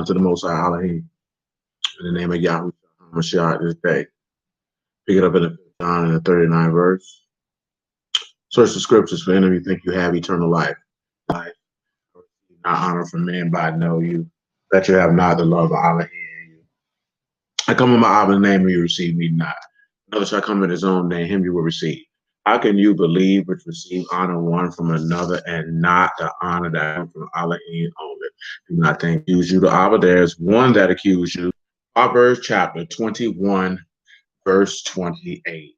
unto the Most High Elohim. In the name of Yahweh, Mashal this day. Pick it up in the 59 and the 39 verse. Search the scriptures, for any of you think you have eternal life. Life, not honor from man, but I know you. That you have not the love of Allah in you. I come in my Abba's name, and you receive me not. Another shall come in his own name, him you will receive. How can you believe but receive honor one from another and not the honor that comes from Elohim only? Do not think accuse you to Abba. There's one that accuse you. Proverbs chapter 21, verse 28.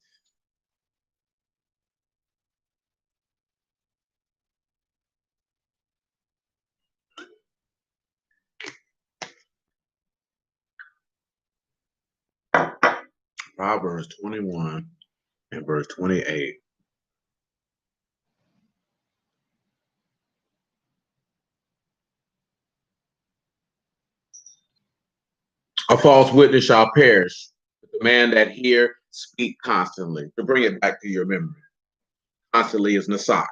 Proverbs 21 and verse 28. A false witness shall perish, but the man that hear speak constantly. To bring it back to your memory, constantly is nasak,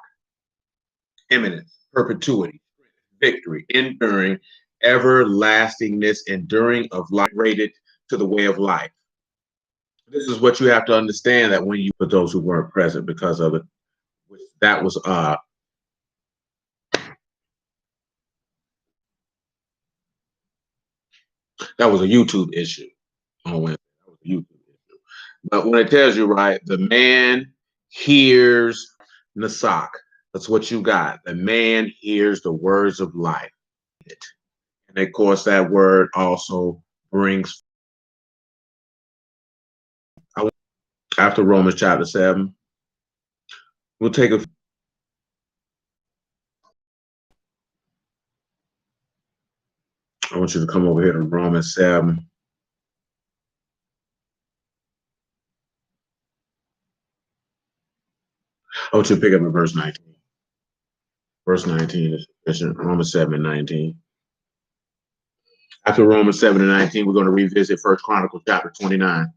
eminence, perpetuity, victory, enduring, everlastingness, enduring of life, rated to the way of life. This is what you have to understand, that when you, for those who weren't present because of it, that was a YouTube issue on Wednesday. That was a YouTube issue. But when it tells you, right, the man hears nasak. That's what you got. The man hears the words of life. And of course, that word also brings, after Romans chapter 7, we'll take a, I want you to come over here to Romans 7. I want you to pick up in verse 19. Verse 19 is sufficient. Romans 7 and 19. After Romans 7 and 19, we're going to revisit First Chronicles chapter 29.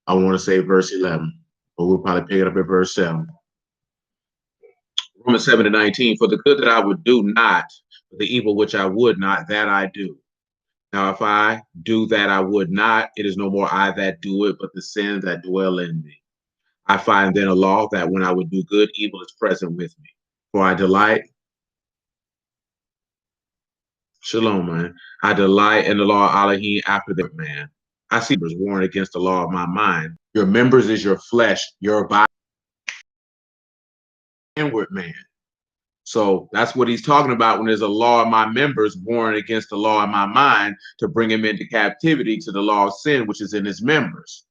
I want to say verse 11, but we'll probably pick it up at verse 7. Romans 7 and 19, for the good that I would do not, for the evil which I would not, that I do. Now, if I do that I would not, it is no more I that do it, but the sin that dwell in me. I find then a law that when I would do good, evil is present with me. For I delight, shalom, man. I delight in the law of Elohim after that, man. I see was warned against the law of my mind. Your members is your flesh, your body, inward man. So that's what he's talking about when there's a law of my members warring against the law of my mind to bring him into captivity to the law of sin, which is in his members.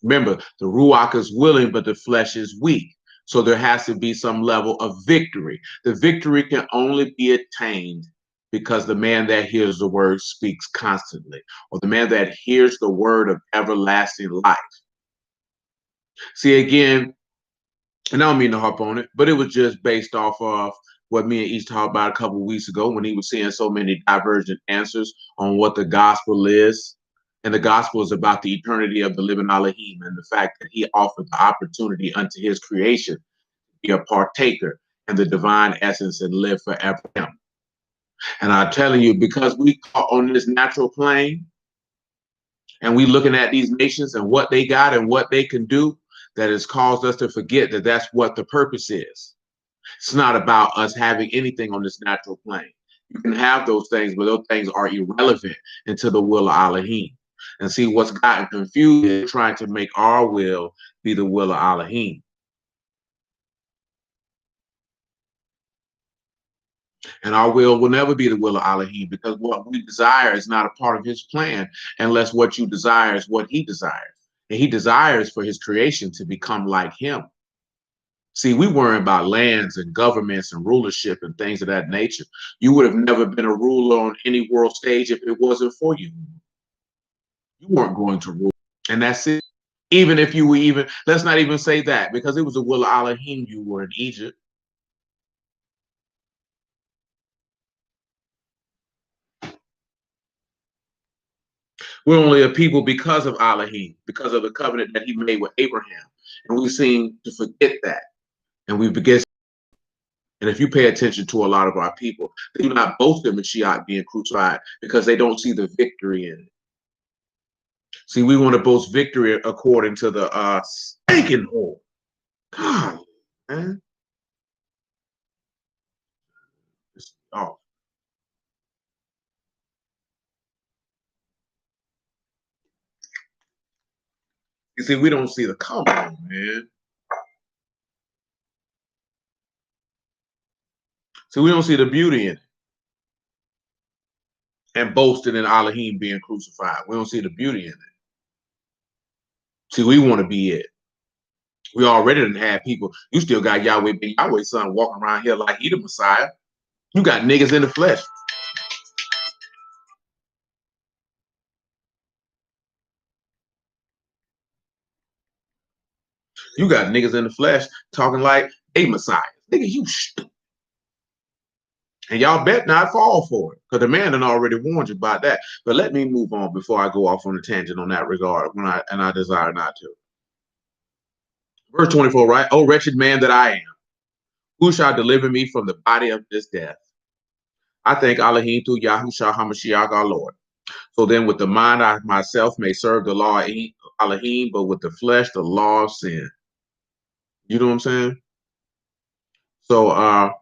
Remember, the Ruach is willing, but the flesh is weak. So there has to be some level of victory. The victory can only be attained because the man that hears the word speaks constantly, or the man that hears the word of everlasting life. See, again, and I don't mean to harp on it, but it was just based off of what me and East talked about a couple of weeks ago when he was seeing so many divergent answers on what the gospel is. And the gospel is about the eternity of the living Elohim and the fact that he offered the opportunity unto his creation to be a partaker in the divine essence and live forever. And I'm telling you, because we are on this natural plane and we looking at these nations and what they got and what they can do, that has caused us to forget that that's what the purpose is. It's not about us having anything on this natural plane. You can have those things, but those things are irrelevant into the will of Elohim. And see, what's gotten confused is trying to make our will be the will of Elohim. And our will never be the will of Elohim, because what we desire is not a part of his plan unless what you desire is what he desires. And he desires for his creation to become like him. See, we worry about lands and governments and rulership and things of that nature. You would have never been a ruler on any world stage if it wasn't for you. You weren't going to rule. And that's it. Even if you were even, let's not even say that, because it was the will of Elohim you were in Egypt. We're only a people because of Elohim, because of the covenant that he made with Abraham. And we seem to forget that. And we begin And if you pay attention to a lot of our people, they do not boast in Mashiach being crucified because they don't see the victory in it. See, we want to boast victory according to the stinking hole. God, man. Oh. You see, we don't see the come on, man. See, we don't see the beauty in it. And boasting in Elohim being crucified. We don't see the beauty in it. See, we want to be it. We already didn't have people. You still got Yahweh, Ben Yahweh's son, walking around here like he the Messiah. You got niggas in the flesh. You got niggas in the flesh talking like a Messiah. Nigga, you stupid. And y'all bet not fall for it, because the man done already warned you about that. But let me move on before I go off on a tangent on that regard, and I desire not to. Verse 24, right? Oh, wretched man that I am, who shall deliver me from the body of this death? I thank Elohim through Yahushua HaMashiach our Lord. So then with the mind I myself may serve the law of Elohim, but with the flesh, the law of sin. You know what I'm saying? So let's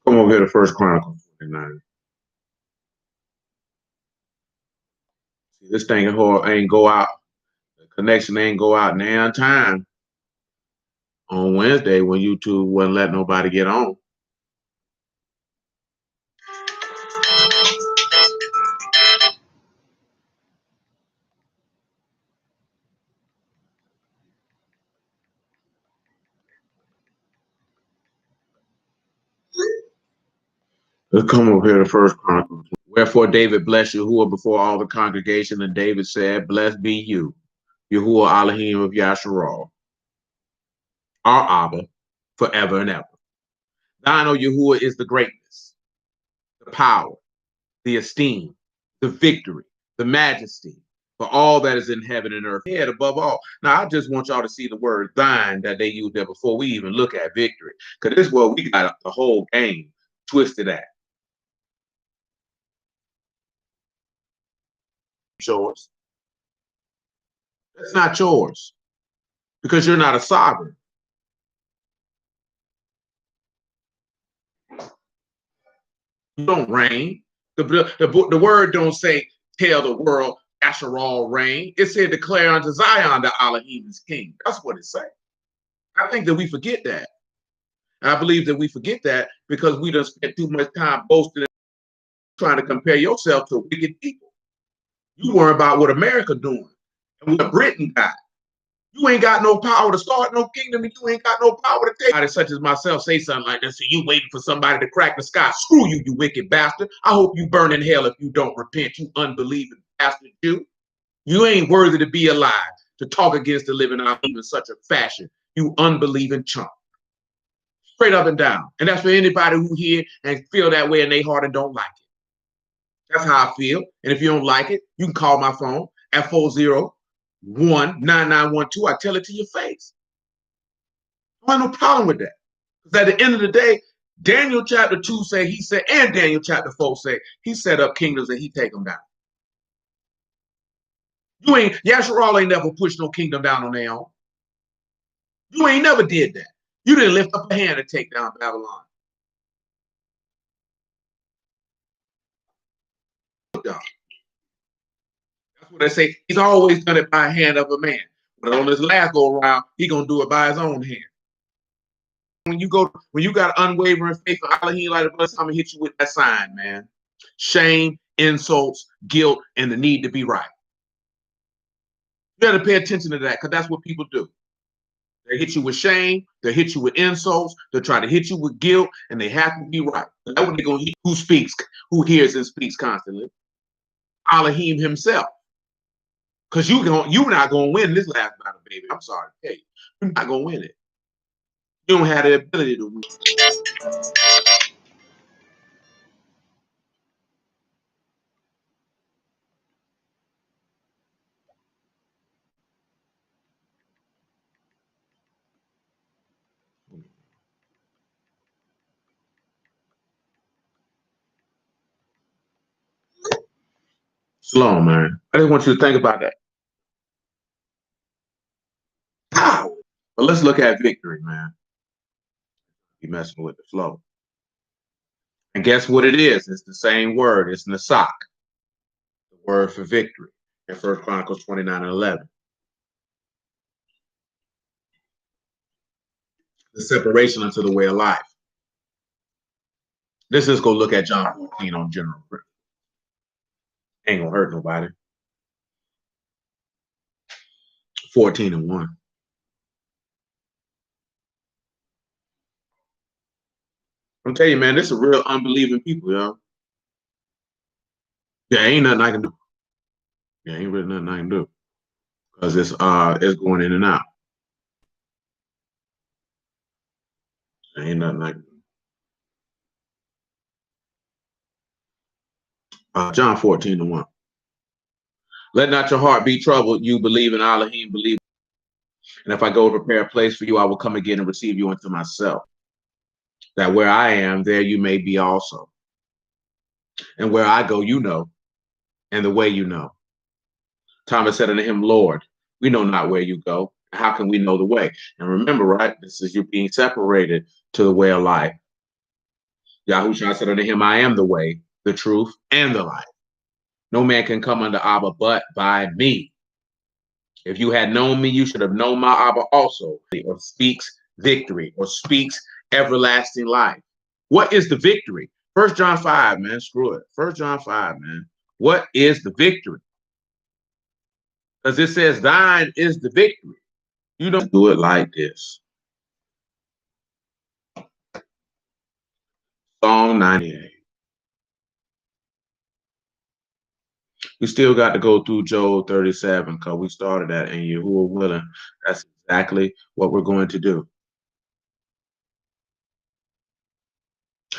come over here to First Chronicles 49. See, this thing ain't go out. The connection ain't go out now time on Wednesday when YouTube wouldn't let nobody get on. Let's come over here to First Chronicles. Wherefore David blessed Yahuwah before all the congregation, and David said, "Blessed be you, Yahuwah Elohim of Yasharal, our Abba, forever and ever. Thine, O Yahuwah, is the greatness, the power, the esteem, the victory, the majesty, for all that is in heaven and earth, head above all." Now, I just want y'all to see the word thine that they used there before we even look at victory, because this is where we got the whole game twisted at. Yours. That's not yours, because you're not a sovereign. You don't reign. The word don't say tell the world Asheral reign. It said declare unto Zion that Elohim is king. That's what it said. I think that we forget that. And I believe that we forget that because we done spent too much time boasting and trying to compare yourself to wicked people. You worry about what America doing and what Britain got. You ain't got no power to start no kingdom, and you ain't got no power to take. Somebody such as myself say something like that. So you waiting for somebody to crack the sky. Screw you, you wicked bastard. I hope you burn in hell if you don't repent, you unbelieving bastard you. You ain't worthy to be alive to talk against the living out in such a fashion, you unbelieving chump. Straight up and down. And that's for anybody who hear and feel that way in their heart and don't like it. That's how I feel. And if you don't like it, you can call my phone at 401-9912. I tell it to your face. I have no problem with that. Because at the end of the day, Daniel chapter 2 say, he said, and Daniel chapter 4 say, he set up kingdoms and he take them down. Yasharal ain't never pushed no kingdom down on their own. You ain't never did that. You didn't lift up a hand to take down Babylon. That's what they say. He's always done it by the hand of a man. But on this last go around, he gonna do it by his own hand. When you got unwavering faith for Elohim, like I'm gonna hit you with that sign, man. Shame, insults, guilt, and the need to be right. You got to pay attention to that, because that's what people do. They hit you with shame, they hit you with insults, they try to hit you with guilt, and they have to be right. That's what they're gonna hit. Who speaks, who hears and speaks constantly? Elohim himself. Because you're not gonna win this last battle, baby. I'm sorry to tell you. You're not gonna win it. You don't have the ability to win. Slow, man. I just want you to think about that. Pow! But let's look at victory, man. You messing with the flow. And guess what it is? It's the same word. It's nasak, the word for victory in 1 Chronicles 29:11. The separation unto the way of life. Let's just go look at John 14 on general. Ain't gonna hurt nobody. 14:1. I'm telling you, man, this is real unbelieving people, yo. Yeah, ain't nothing I can do. Yeah, ain't really nothing I can do. Because it's going in and out. There ain't nothing I can do. John 14:1. Let not your heart be troubled. You believe in Elohim, believe. And if I go to prepare a place for you, I will come again and receive you unto myself. That where I am, there you may be also. And where I go, you know, and the way you know. Thomas said unto him, Lord, we know not where you go. How can we know the way? And remember, right, this is you being separated to the way of life. Yahushua said unto him, I am the way, the truth, and the life. No man can come unto Abba but by me. If you had known me, you should have known my Abba also. Or speaks victory, or speaks everlasting life. What is the victory? 1 John 5, man, screw it. 1 John 5, man. What is the victory? Because it says thine is the victory. You don't do it like this. Psalm 98. We still got to go through Job 37 because we started that, and you who are willing, that's exactly what we're going to do.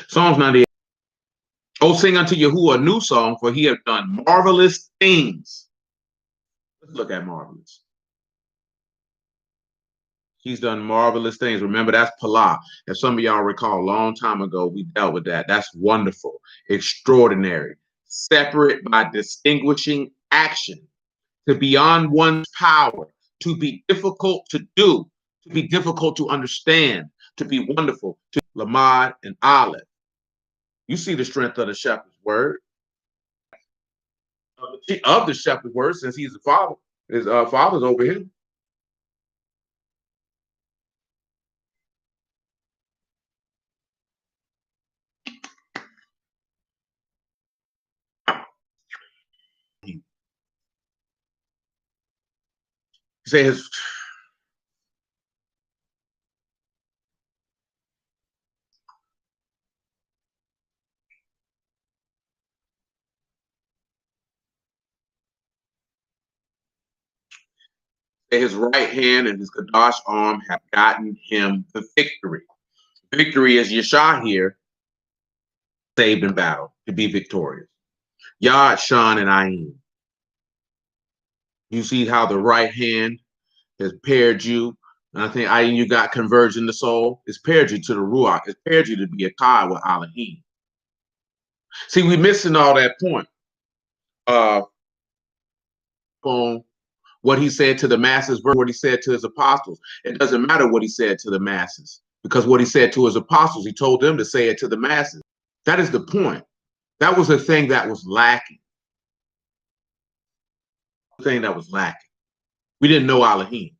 Psalms 98. Oh, sing unto Yahuwah a new song, for he hath done marvelous things. Let's look at marvelous. He's done marvelous things. Remember, that's Palah. If some of y'all recall, a long time ago, we dealt with that. That's wonderful, extraordinary, separate by distinguishing action, to beyond one's power, to be difficult to do, to be difficult to understand, to be wonderful, to Lamad and Aleph. You see the strength of the shepherd's word, of the shepherd's word, since he's the father. His father's over him. He says, his right hand and his Kadash arm have gotten him the victory. Victory is Yeshua here, saved in battle, to be victorious. Yad, Shan, and Ayin. You see how the right hand has paired you. And I think Ayin, you got converged in the soul. It's paired you to the Ruach. It's paired you to be a Kai with Elohim. See, we're missing all that point. On what he said to the masses versus what he said to his apostles. It doesn't matter what he said to the masses, because what he said to his apostles, he told them to say it to the masses. That is the point. That was the thing that was lacking. The thing that was lacking. We didn't know Elohim.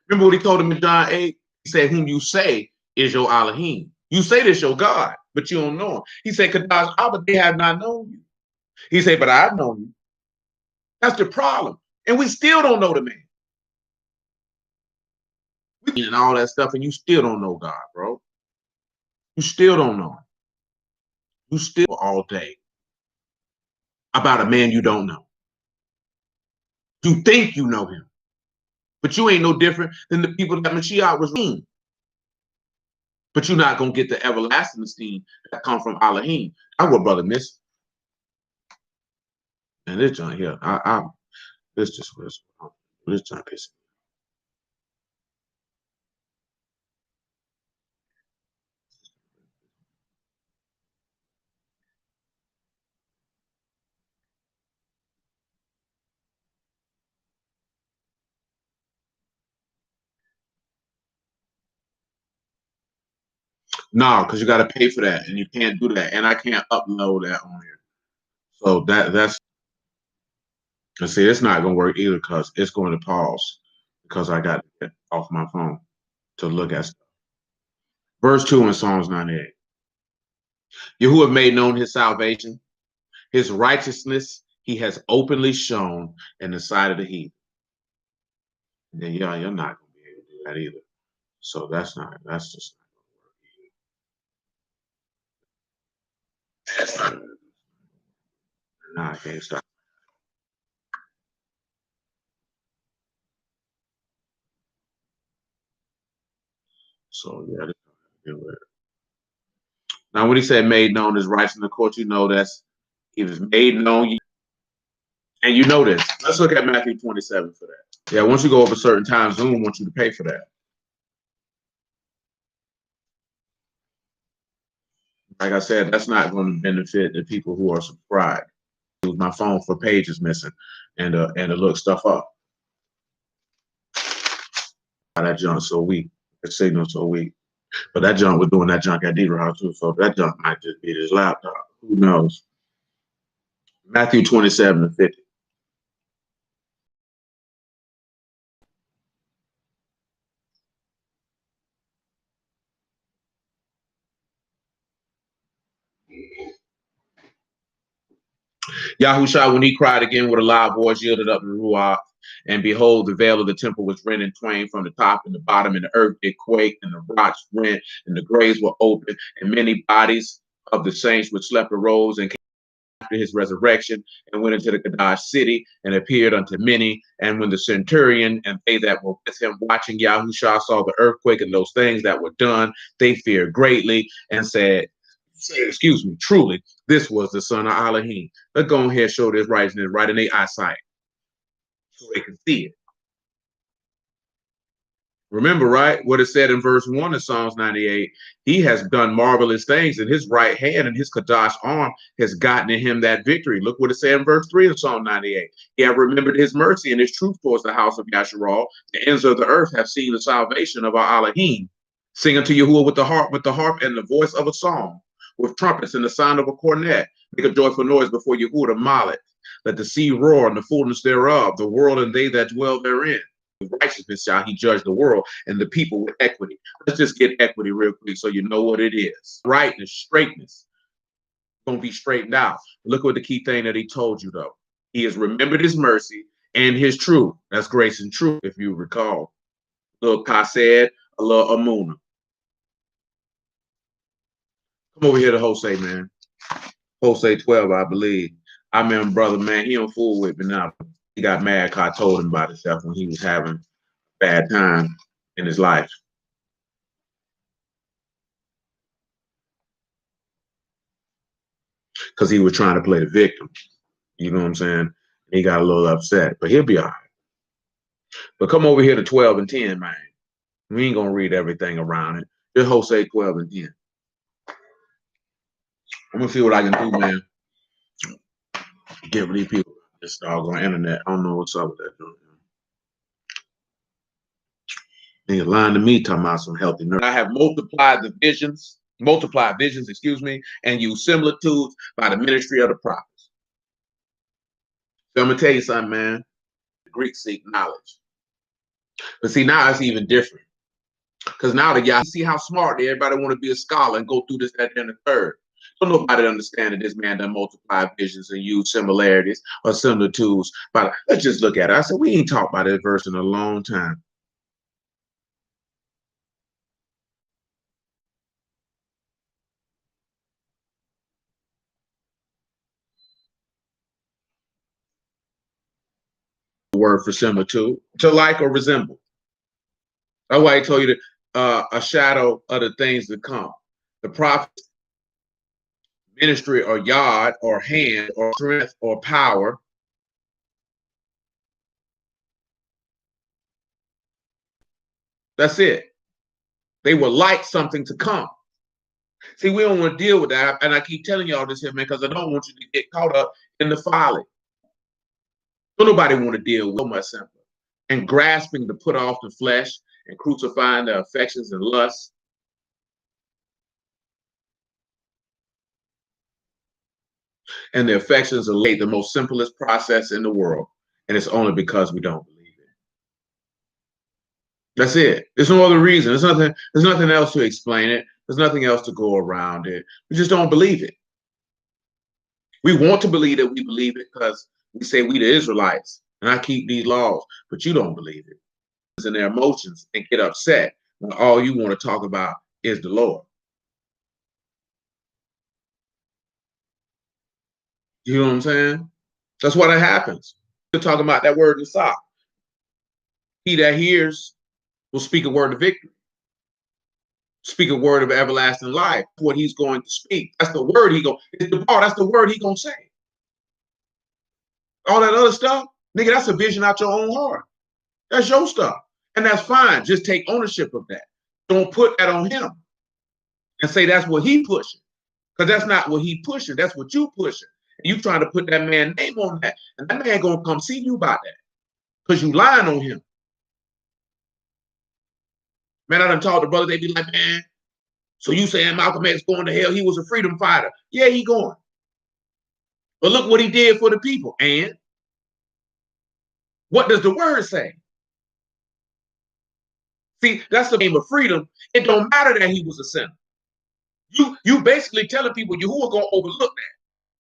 Remember what he told them in John 8? He said, whom you say is your Elohim. You say this your God, but you don't know him. He said, Kadash Abba, they have not known you. He said, but I've known you. That's the problem. And we still don't know the man. And all that stuff, and you still don't know God, bro. You still don't know him. You still all day about a man you don't know. You think you know him, but you ain't no different than the people that Mashiach was in. But you're not gonna get the everlasting esteem that come from Elohim. I would, brother, miss. And this joint here, this just was this joint pissing. No, because you got to pay for that, and you can't do that, and I can't upload that on here. So that's and see, it's not gonna work either because it's going to pause because I got to get off my phone to look at stuff. Verse 2 in Psalms 98. Yahuwah made known his salvation, his righteousness he has openly shown in the sight of the heathen. And then yeah, you're not gonna be able to do that either. So that's just that's not nah, I can't stop. So yeah, now when he said made known his righteousness, of course you know that's he was made known. And you know this. Let's look at Matthew 27 for that. Yeah, once you go over a certain time, Zoom wants you to pay for that. Like I said, that's not going to benefit the people who are subscribed. My phone for page is missing, and to look stuff up. That junk so weak, the signal so weak. But that junk was doing that junk at Deidre House too, so that junk might just be his laptop. Who knows? Matthew 27 and 50. Yahushua, when he cried again with a loud voice, yielded up the Ruach, and behold, the veil of the temple was rent in twain from the top and the bottom, and the earth did quake, and the rocks rent, and the graves were open, and many bodies of the saints which slept arose and came after his resurrection, and went into the Kadash city, and appeared unto many. And when the centurion and they that were with him watching Yahushua saw the earthquake and those things that were done, they feared greatly, and said, excuse me, truly, this was the son of Elohim. Let's go ahead and show this righteousness right in their eyesight so they can see it. Remember, right, what it said in verse 1 of Psalms 98, he has done marvelous things, and his right hand and his Kadash arm has gotten in him that victory. Look what it said in verse 3 of Psalm 98. He have remembered his mercy and his truth towards the house of Yasharal. The ends of the earth have seen the salvation of our Elohim. Sing unto Yahuwah with the harp and the voice of a psalm, with trumpets and the sound of a cornet. Make a joyful noise before Yahuwah the Mallet. Let the sea roar and the fullness thereof, the world and they that dwell therein. With righteousness shall he judge the world and the people with equity. Let's just get equity real quick so you know what it is. Rightness, straightness, gonna be straightened out. Look what the key thing that he told you though. He has remembered his mercy and his truth. That's grace and truth, if you recall. A little Kased, a little Amuna. Come over here to Jose, man. Jose 12, I believe. I remember, brother, man, he don't fool with me now. He got mad because I told him about himself when he was having a bad time in his life. Because he was trying to play the victim. You know what I'm saying? He got a little upset, but he'll be all right. But come over here to 12 and 10, man. We ain't going to read everything around it. Just Jose 12 and 10. I'm going to see what I can do, man. Give these people this doggone internet. I don't know what's up with that. They lying to me talking about some healthy nerve. I have multiplied visions, excuse me, and use similitudes by the ministry of the prophets. So I'm going to tell you something, man. The Greeks seek knowledge. But see, now it's even different. Because now the y'all see how smart everybody want to be a scholar and go through this, that, and the third. So nobody understand that this man done multiply visions and use similarities or similitudes. But let's just look at it. I said, we ain't talked about this verse in a long time. Word for similitude, to like or resemble. That's why I told you that a shadow of the things to come. The prophet's ministry or yard or hand or strength or power. That's it. They were like something to come. See, we don't want to deal with that. And I keep telling y'all this here, man, because I don't want you to get caught up in the folly. Don't nobody want to deal with so much simpler. And grasping to put off the flesh and crucifying the affections and lusts. And the affections are the most simplest process in the world. And it's only because we don't believe it. That's it. There's no other reason. There's nothing else to explain it. There's nothing else to go around it. We just don't believe it. We want to believe that we believe it because we say we the Israelites and I keep these laws, but you don't believe it. And their emotions and get upset when all you want to talk about is the Lord. You know what I'm saying? That's what happens. We're talking about that word in the sock. He that hears will speak a word of victory. Speak a word of everlasting life. What he's going to speak. That's the word that's the word he gonna say. All that other stuff, nigga, that's a vision out your own heart. That's your stuff. And that's fine. Just take ownership of that. Don't put that on him and say that's what he pushing. Because that's not what he pushing. That's what you pushing. And you trying to put that man's name on that. And that man gonna come see you about that. Because you lying on him. Man, I done talked to brothers, they be like, man, so you saying Malcolm X going to hell, he was a freedom fighter. Yeah, he going. But look what he did for the people. And what does the word say? See, that's the name of freedom. It don't matter that he was a sinner. You basically telling people who are going to overlook that.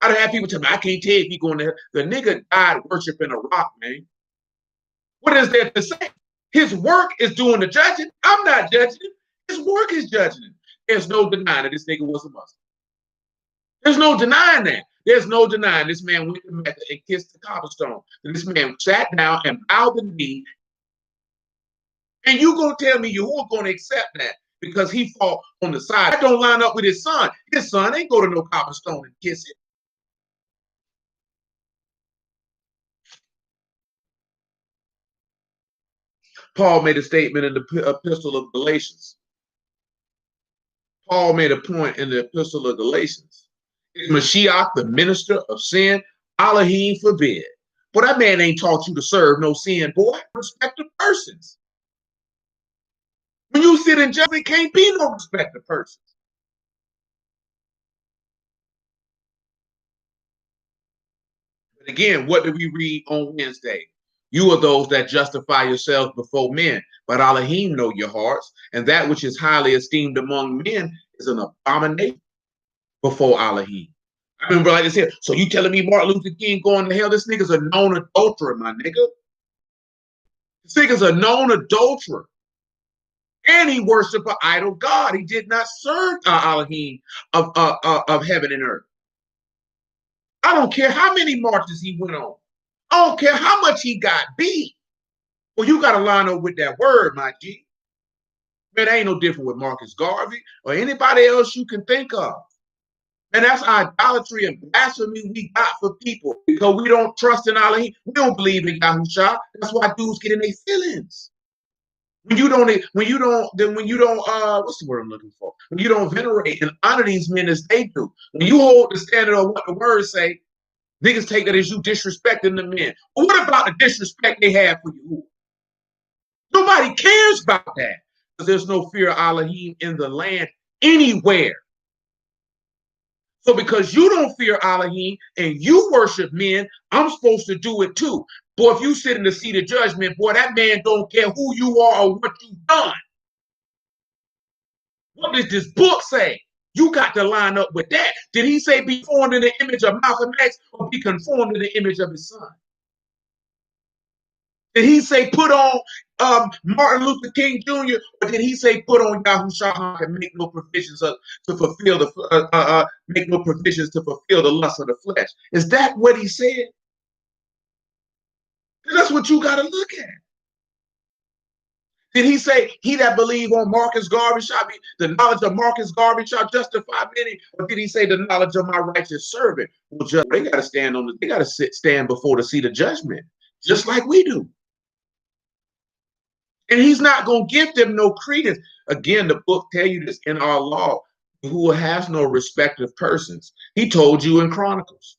I done had people tell me, I can't tell if he going to hell. The nigga died worshiping a rock, man. What is there to say? His work is doing the judging. I'm not judging him. His work is judging him. There's no denying that this nigga was a Muslim. There's no denying that. There's no denying this man went to Mecca and kissed the cobblestone. And this man sat down and bowed the knee. And you gonna tell me you are gonna accept that because he fought on the side. That don't line up with his son. His son ain't go to no cobblestone and kiss it. Paul made a statement in the epistle of Galatians. Paul made a point in the epistle of Galatians. Is Mashiach the minister of sin? Elohim forbid. But that man ain't taught you to serve no sin, boy. Respect the persons. When you sit in judgment, can't be no respect of persons. But again, what did we read on Wednesday? You are those that justify yourselves before men, but Elohim know your hearts, and that which is highly esteemed among men is an abomination before Elohim. I remember like this here. So you telling me Martin Luther King going to hell? This nigga's a known adulterer, my nigga. This nigga's a known adulterer. And he worshiped an idol God. He did not serve Elohim of heaven and earth. I don't care how many marches he went on. I don't care how much he got beat. Well, you got to line up with that word, my G. Man, ain't no different with Marcus Garvey or anybody else you can think of. And that's idolatry and blasphemy we got for people because we don't trust in Elohim. We don't believe in Yahusha. That's why dudes get in their feelings. When you don't, what's the word I'm looking for? When you don't venerate and honor these men as they do. When you hold the standard of what the words say, niggas take that as you disrespecting the men. But what about the disrespect they have for you? Nobody cares about that because there's no fear of Elohim in the land anywhere. So because you don't fear Elohim and you worship men, I'm supposed to do it too. Boy, if you sit in the seat of judgment, boy, that man don't care who you are or what you've done. What does this book say? You got to line up with that. Did he say be formed in the image of Malcolm X or be conformed in the image of his son? Did he say put on Martin Luther King Jr. or did he say put on Yahushua and make no provisions to fulfill the make no provisions to fulfill the lust of the flesh? Is that what he said? That's what you got to look at. Did he say, he that believe on Marcus Garvey shall be, the knowledge of Marcus Garvey shall justify many? Or did he say the knowledge of my righteous servant will just, they got to stand on, they got to stand before the seat of judgment, just like we do. And he's not going to give them no credence. Again, the book tell you this in our law, who has no respect of persons. He told you in Chronicles,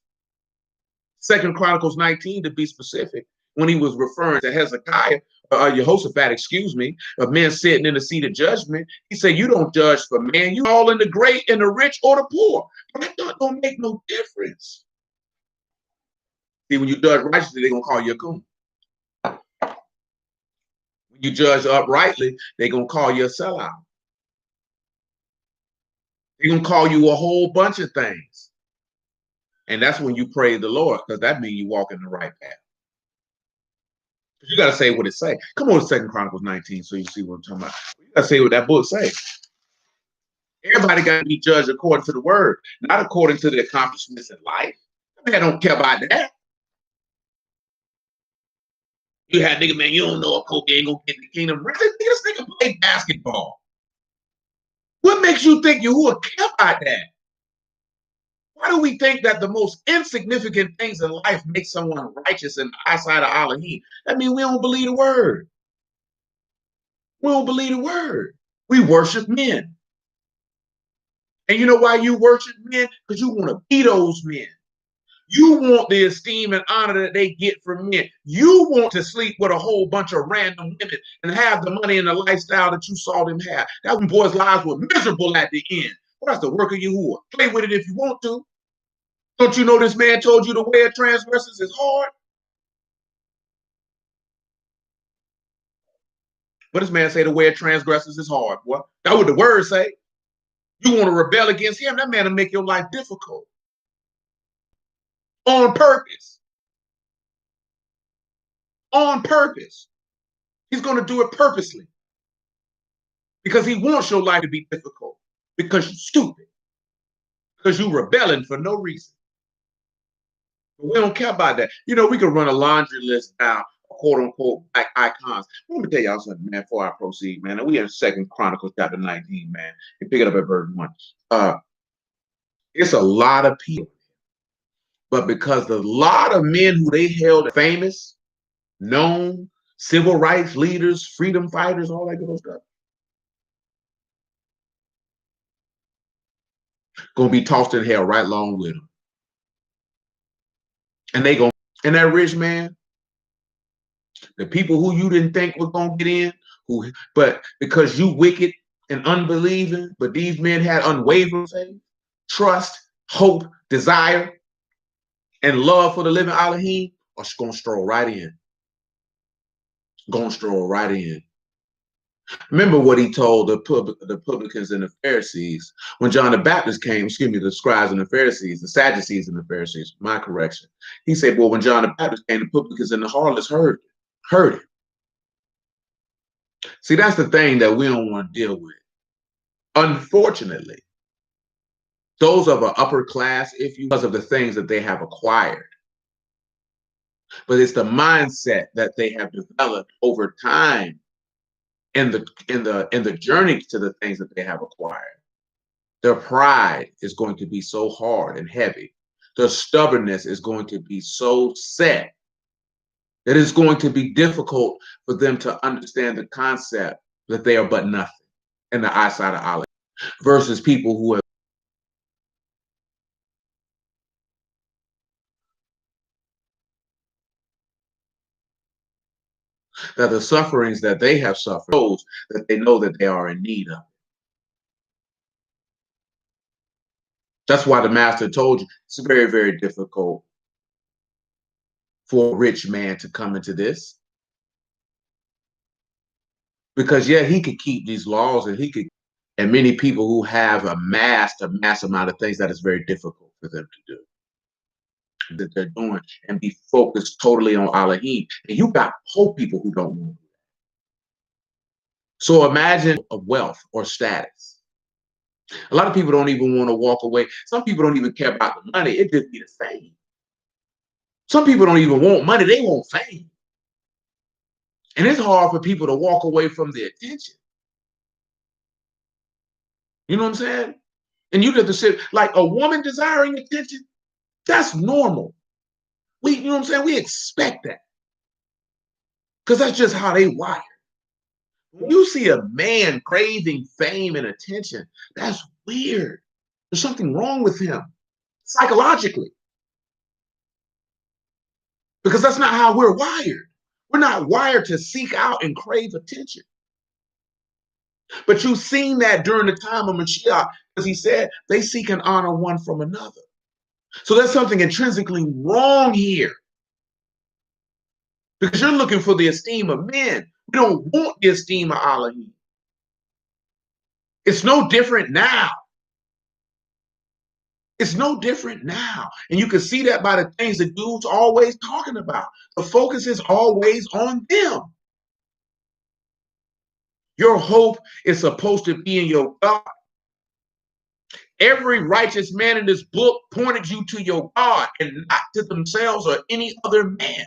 2 Chronicles 19 to be specific, when he was referring to Hezekiah, Jehoshaphat, excuse me, of men sitting in the seat of judgment. He said, you don't judge for man, you all in the great and the rich or the poor. But that don't make no difference. See, when you judge righteously, they're going to call you a coon. When you judge uprightly, they're going to call you a sellout. They're going to call you a whole bunch of things. And that's when you praise the Lord, because that means you walk in the right path. You got to say what it say. Come on to 2 Chronicles 19 so you see what I'm talking about. You got to say what that book say. Everybody got to be judged according to the word, not according to the accomplishments in life. Man, I don't care about that. You had nigga, man, you don't know a coach ain't gonna get in the kingdom. This nigga play basketball. What makes you think you will care about that? Why do we think that the most insignificant things in life make someone righteous in the eyesight of Elohim? That means we don't believe the word. We don't believe the word. We worship men. And you know why you worship men? Because you want to be those men. You want the esteem and honor that they get from men. You want to sleep with a whole bunch of random women and have the money and the lifestyle that you saw them have. That when boys' lives were miserable at the end. Well, that's the work of Yahuwah. Play with it if you want to. Don't you know this man told you the way of transgressors is hard? What does man say? The way of transgressors is hard. What? That's what the word say. You want to rebel against him, that man will make your life difficult. On purpose. On purpose. He's going to do it purposely. Because he wants your life to be difficult. Because you're stupid. Because you're rebelling for no reason. But we don't care about that. You know, we can run a laundry list now, quote unquote, black icons. Let me tell y'all something, man, before I proceed, man. And we in 2 Chronicles chapter 19, man. You pick it up at verse 1. It's a lot of people. But because a lot of men who they held famous, known, civil rights leaders, freedom fighters, all that good stuff, gonna be tossed in hell right along with them. And they gonna, and that rich man, the people who you didn't think was gonna get in, but because you wicked and unbelieving, but these men had unwavering faith, trust, hope, desire, and love for the living Elohim, are gonna stroll right in. Gonna stroll right in. Remember what he told the publicans and the Pharisees when John the Baptist came, excuse me, the scribes and the Pharisees, the Sadducees and the Pharisees, my correction. He said, well, when John the Baptist came, the publicans and the harlots heard it. See, that's the thing that we don't want to deal with. Unfortunately, those of an upper class, if you, because of the things that they have acquired. But it's the mindset that they have developed over time in the journey to the things that they have acquired. Their pride is going to be so hard and heavy. Their stubbornness is going to be so set that it's going to be difficult for them to understand the concept that they are but nothing in the eyesight of Allah, versus people who have that the sufferings that they have suffered, those that they know that they are in need of. That's why the master told you it's very, very difficult for a rich man to come into this. Because yeah, he could keep these laws and and many people who have amassed a mass amount of things that is very difficult for them to do. That they're doing and be focused totally on Elohim. And you got whole people who don't want to do that. So imagine a wealth or status. A lot of people don't even want to walk away. Some people don't even care about the money. It just be the fame. Some people don't even want money. They want fame. And it's hard for people to walk away from the attention. You know what I'm saying? And you have to sit like a woman desiring attention. That's normal. You know what I'm saying? We expect that because that's just how they wire. When you see a man craving fame and attention, that's weird. There's something wrong with him psychologically because that's not how we're wired. We're not wired to seek out and crave attention. But you've seen that during the time of Mashiach, because he said they seek and honor one from another. So there's something intrinsically wrong here because you're looking for the esteem of men. We don't want the esteem of Elohim. It's no different now. It's no different now. And you can see that by the things the dude's always talking about. The focus is always on them. Your hope is supposed to be in your God. Every righteous man in this book pointed you to your God and not to themselves or any other man.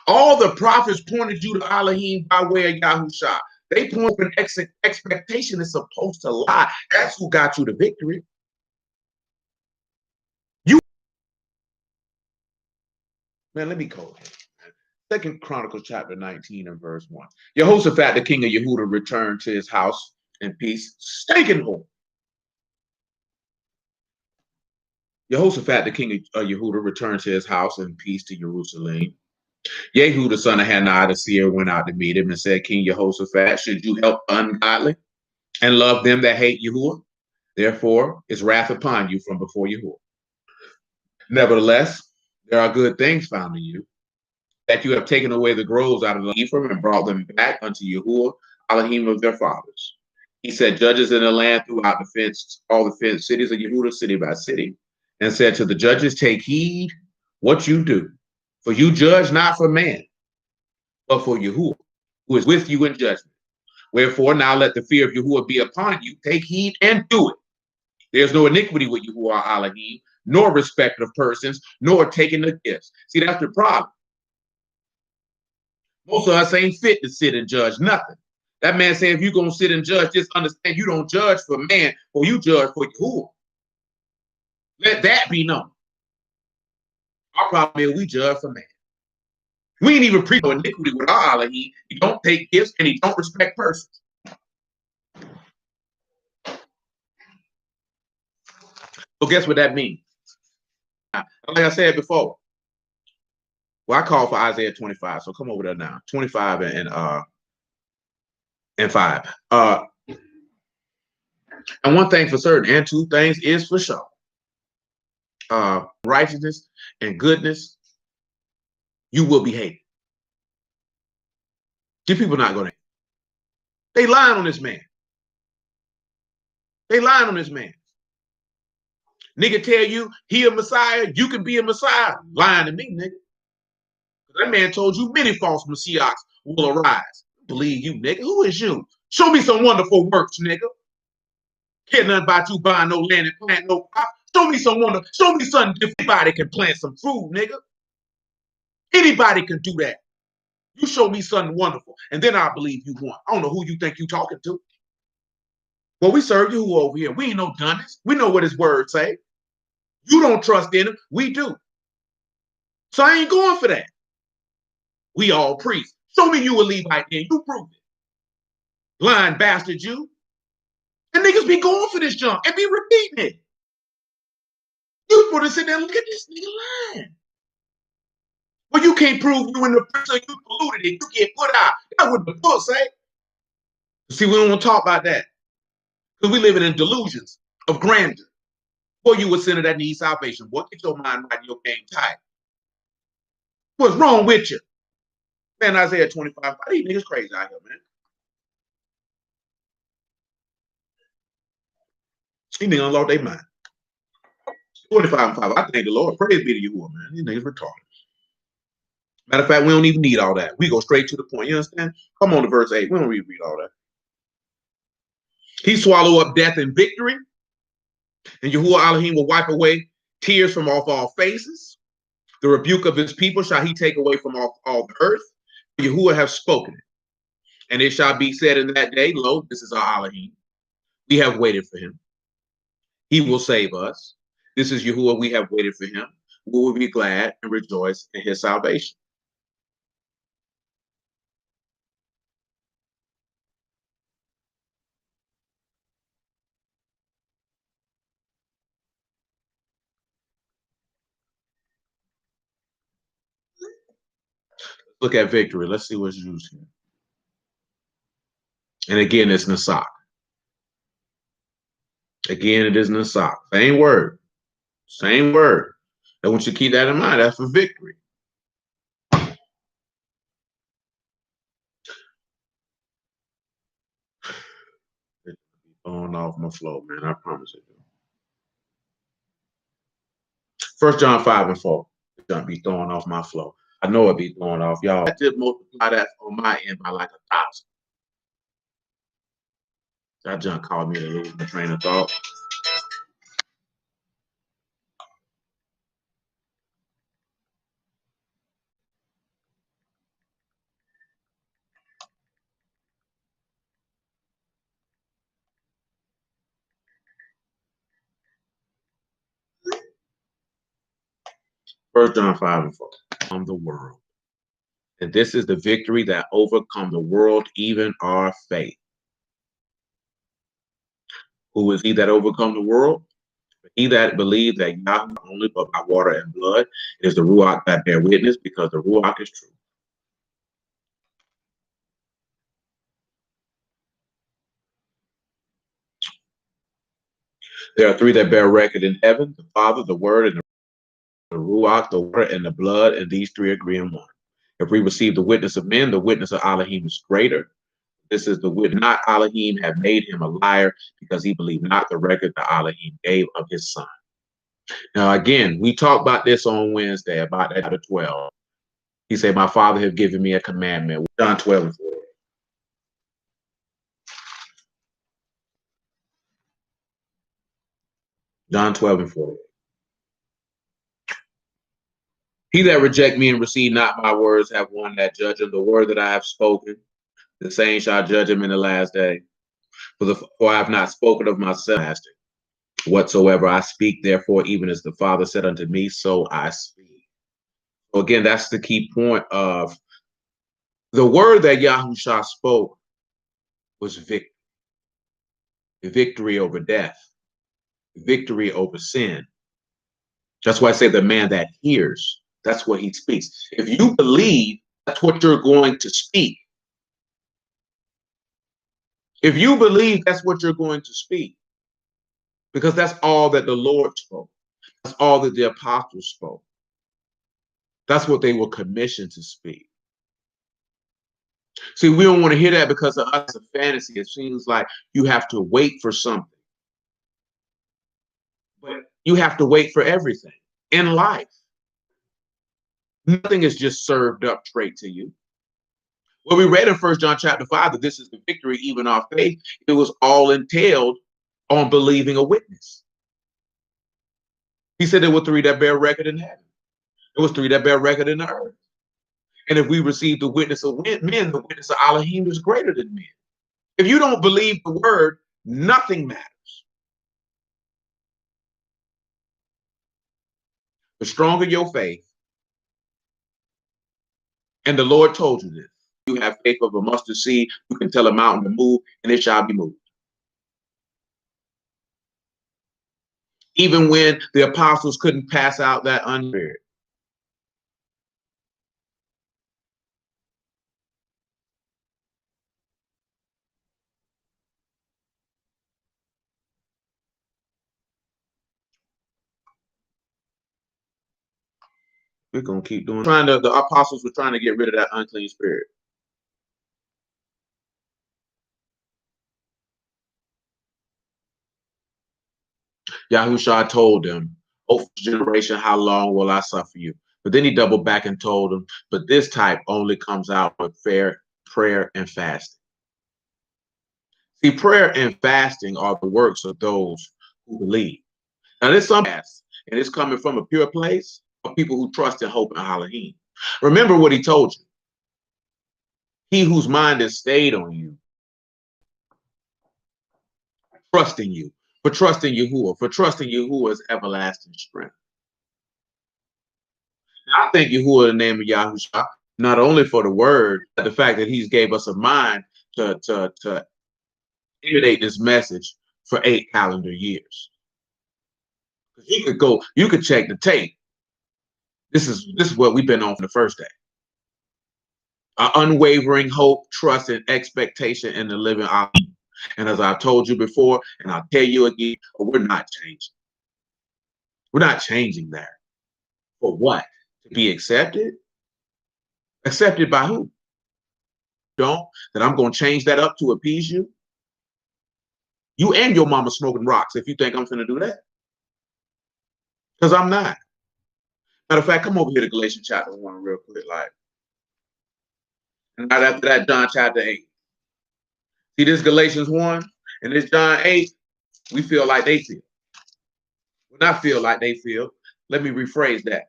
All the prophets pointed you to Elohim by way of Yahusha. They point an expectation is supposed to lie. That's who got you the victory. Man, let me call it. Second Chronicles chapter 19 and verse 1. Jehoshaphat, the king of Yehuda, returned to his house in peace, stinking whole. Jehoshaphat, the king of Yehuda, returned to his house in peace to Jerusalem. Jehu, the son of Hananiah, the seer, went out to meet him and said, King Jehoshaphat, should you help ungodly and love them that hate Yahuwah? Therefore, is wrath upon you from before Yahuwah. Nevertheless, there are good things found in you, that you have taken away the groves out of the Ephraim and brought them back unto Yahuwah, Elohim of their fathers. He set judges in the land throughout the fenced, all the fenced cities of Yehuda, city by city, and said to the judges, take heed what you do, for you judge not for man, but for Yahuwah, who is with you in judgment. Wherefore now let the fear of Yahuwah be upon you. Take heed and do it. There's no iniquity with Yahuwah Elohim, nor respect of persons, nor taking the gifts. See, that's the problem. Most of us ain't fit to sit and judge nothing. That man said, if you're going to sit and judge, just understand you don't judge for man, or you judge for Yahuwah. Let that be known. Our problem is we judge for man. We ain't even preach no iniquity with our Elohim. He don't take gifts and he don't respect persons. So guess what that means? Like I said before, well, I call for Isaiah 25. So come over there now. 25 and 5. And one thing for certain, and two things is for sure. Righteousness and goodness, you will be hated. These people not going to. They lying on this man. They lying on this man. Nigga tell you he a Messiah, you can be a Messiah. Lying to me, nigga. That man told you many false messiahs will arise. Believe you, nigga. Who is you? Show me some wonderful works, nigga. Care nothing about you buying no land and plant no crop. Show me some wonder. Show me something different. Anybody can plant some food, nigga. Anybody can do that. You show me something wonderful, and then I believe you won. I don't know who you think you talking to. Well, we serve you over here. We ain't no dummies. We know what his words say. You don't trust in him. We do. So I ain't going for that. We all priests. Show me you a Levite then. You prove it. Lying bastard you. And niggas be going for this junk and be repeating it. You supposed to sit there and look at this nigga lying. Well, you can't prove you in the prison, you polluted it, you get put out. That's what the book say. See, we don't want to talk about that. Because we living in delusions of grandeur. Boy, you a sinner that needs salvation. Boy, get your mind right and your game tight. What's wrong with you? Man, Isaiah 25, these niggas crazy out here, man. These niggas lost their mind. 25 and 5. I thank the Lord. Praise be to you, man. These niggas retarded. Matter of fact, we don't even need all that. We go straight to the point. You understand? Come on to verse 8. We don't read all that. He swallow up death and victory, and Yahuwah Elohim will wipe away tears from off all faces. The rebuke of his people shall he take away from all the earth. Yahuwah have spoken it. And it shall be said in that day, lo, this is our Elohim. We have waited for him. He will save us. This is Yahuwah. We have waited for him. We will be glad and rejoice in his salvation. Look at victory. Let's see what's used here. And again, it's Nasak. Again, it is Nasak. Same word. Same word. I want you to keep that in mind. That's for victory. It's throwing off my flow, man. I promise it. 1 John 5 and 4. It's gonna be throwing off my flow. I know it be throwing off y'all. I just multiply that on my end by like 1,000. That junk called me to lose my train of thought. First John 5 and 4. From the world. And this is the victory that overcome the world, even our faith. Who is he that overcome the world? He that believes that Yahweh only but by water and blood, it is the Ruach that bear witness, because the Ruach is true. There are three that bear record in heaven: the Father, the Word, and the Ruach, the water, and the blood, and these three agree in one. If we receive the witness of men, the witness of Elohim is greater. This is the witness. Not Elohim have made him a liar, because he believed not the record that Elohim gave of his son. Now, again, we talked about this on Wednesday, about that chapter 12. He said, my Father have given me a commandment. John 12 and 4. John 12 and 4. He that reject me and receive not my words have one that judge him. The word that I have spoken, the same shall judge him in the last day. For I have not spoken of myself. Whatsoever I speak, therefore, even as the Father said unto me, so I speak. So again, that's the key point of the word that Yahushua spoke was victory. Victory over death. Victory over sin. That's why I say the man that hears, that's what he speaks. If you believe, that's what you're going to speak. If you believe, that's what you're going to speak. Because that's all that the Lord spoke. That's all that the apostles spoke. That's what they were commissioned to speak. See, we don't want to hear that, because to us, it's a fantasy. It seems like you have to wait for something. But you have to wait for everything in life. Nothing is just served up straight to you. Well, we read in 1 John chapter 5 that this is the victory, even our faith. It was all entailed on believing a witness. He said there were three that bear record in heaven. There was three that bear record in the earth. And if we receive the witness of men, the witness of Elohim is greater than men. If you don't believe the word, nothing matters. The stronger your faith, and the Lord told you this, you have faith of a mustard seed, you can tell a mountain to move, and it shall be moved. Even when the apostles couldn't pass out that unspirit. We're gonna keep doing. The apostles were trying to get rid of that unclean spirit. Yahushua told them, "Oh, generation, how long will I suffer you?" But then he doubled back and told them, "But this type only comes out with fair prayer and fasting." See, prayer and fasting are the works of those who believe. Now, there's some fast, and it's coming from a pure place. of people who trust and hope in Elohim. Remember what he told you. He whose mind is stayed on you, trusting you, for trusting Yahuwah, for trusting Yahuwah's everlasting strength. Now, I thank Yahuwah in the name of Yahushua, not only for the word, but the fact that he's gave us a mind to emanate this message for 8 calendar years. You could check the tape. This is what we've been on from the first day. Our unwavering hope, trust, and expectation in the living Allah. And as I told you before, and I'll tell you again, we're not changing. We're not changing that. For what? To be accepted? Accepted by who? Don't? That I'm going to change that up to appease you? You and your mama smoking rocks if you think I'm going to do that. Because I'm not. Matter of fact, come over here to Galatians chapter 1 real quick. And right after that, John chapter 8. See this Galatians 1 and this John 8, we feel like they feel. We not feel like they feel. Let me rephrase that.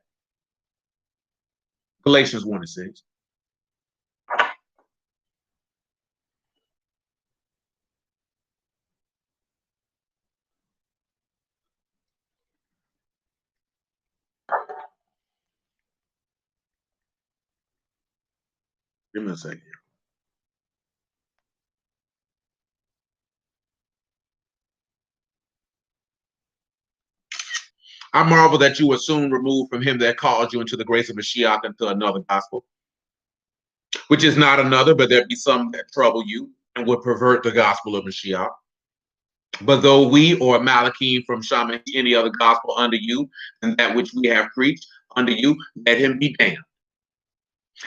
Galatians 1 and 6. Give me a second. I marvel that you were soon removed from him that called you into the grace of Mashiach into another gospel, which is not another, but there be some that trouble you and would pervert the gospel of Mashiach. But though we or Malachim from Shaman any other gospel under you than that which we have preached under you, let him be damned.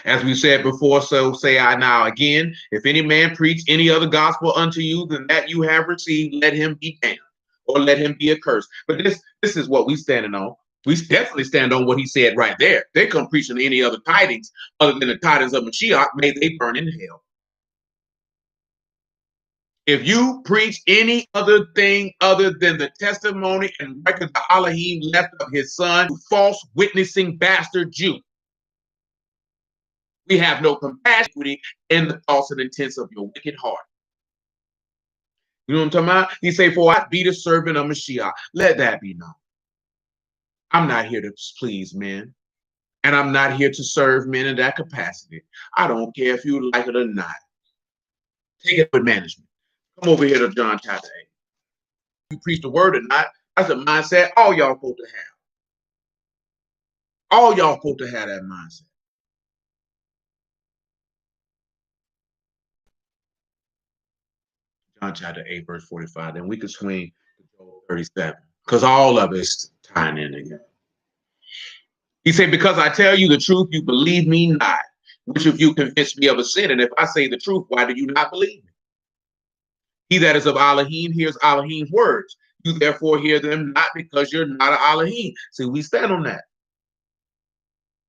As we said before, so say I now again, if any man preach any other gospel unto you than that you have received, let him be damned, or let him be accursed. But this is what we standing on. We definitely stand on what he said right there. They come preaching any other tidings other than the tidings of Mashiach, may they burn in hell. If you preach any other thing other than the testimony and record the Elohim left of his son, false witnessing bastard Jew, we have no compassion in the thoughts and intents of your wicked heart. You know what I'm talking about? He say, for I be the servant of Mashiach. Let that be known. I'm not here to please men. And I'm not here to serve men in that capacity. I don't care if you like it or not. Take it with management. Come over here to John chapter 8. You preach the word or not, that's a mindset all y'all supposed to have. All y'all supposed to have that mindset. John chapter 8, verse 45. Then we could swing to Joel 37. Because all of it's tying in together. He said, because I tell you the truth, you believe me not. Which of you convince me of a sin? And if I say the truth, why do you not believe me? He that is of Elohim hears Elohim's words. You therefore hear them not because you're not an Elohim. See, we stand on that.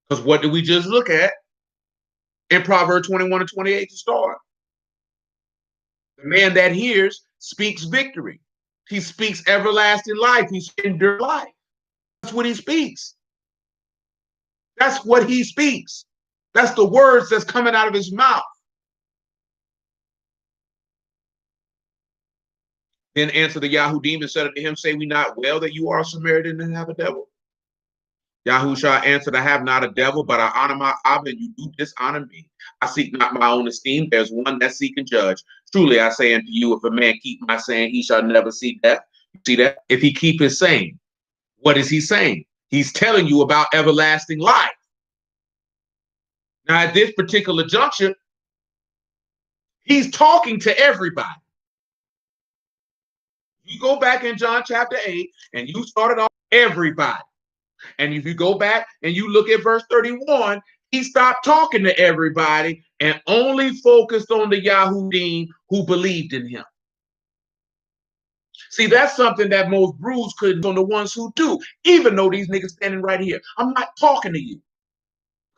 Because what did we just look at in Proverbs 21 and 28 to start? The man that hears speaks victory. He speaks everlasting life. He speaks enduring life. That's what he speaks. That's what he speaks. That's the words that's coming out of his mouth. Then answered the Yahudim and said unto him, say we not well that you are a Samaritan and have a devil? Yahushua answered, I have not a devil, but I honor my Abba, and you do dishonor me. I seek not my own esteem. There's one that seek and judge. Truly I say unto you, if a man keep my saying, he shall never see death. You see that? If he keep his saying, what is he saying? He's telling you about everlasting life. Now, at this particular juncture, he's talking to everybody. You go back in John chapter 8, and you started off everybody. And if you go back and you look at verse 31, he stopped talking to everybody and only focused on the Yahudim who believed in him. See, that's something that most brews couldn't on the ones who do, even though these niggas standing right here. I'm not talking to you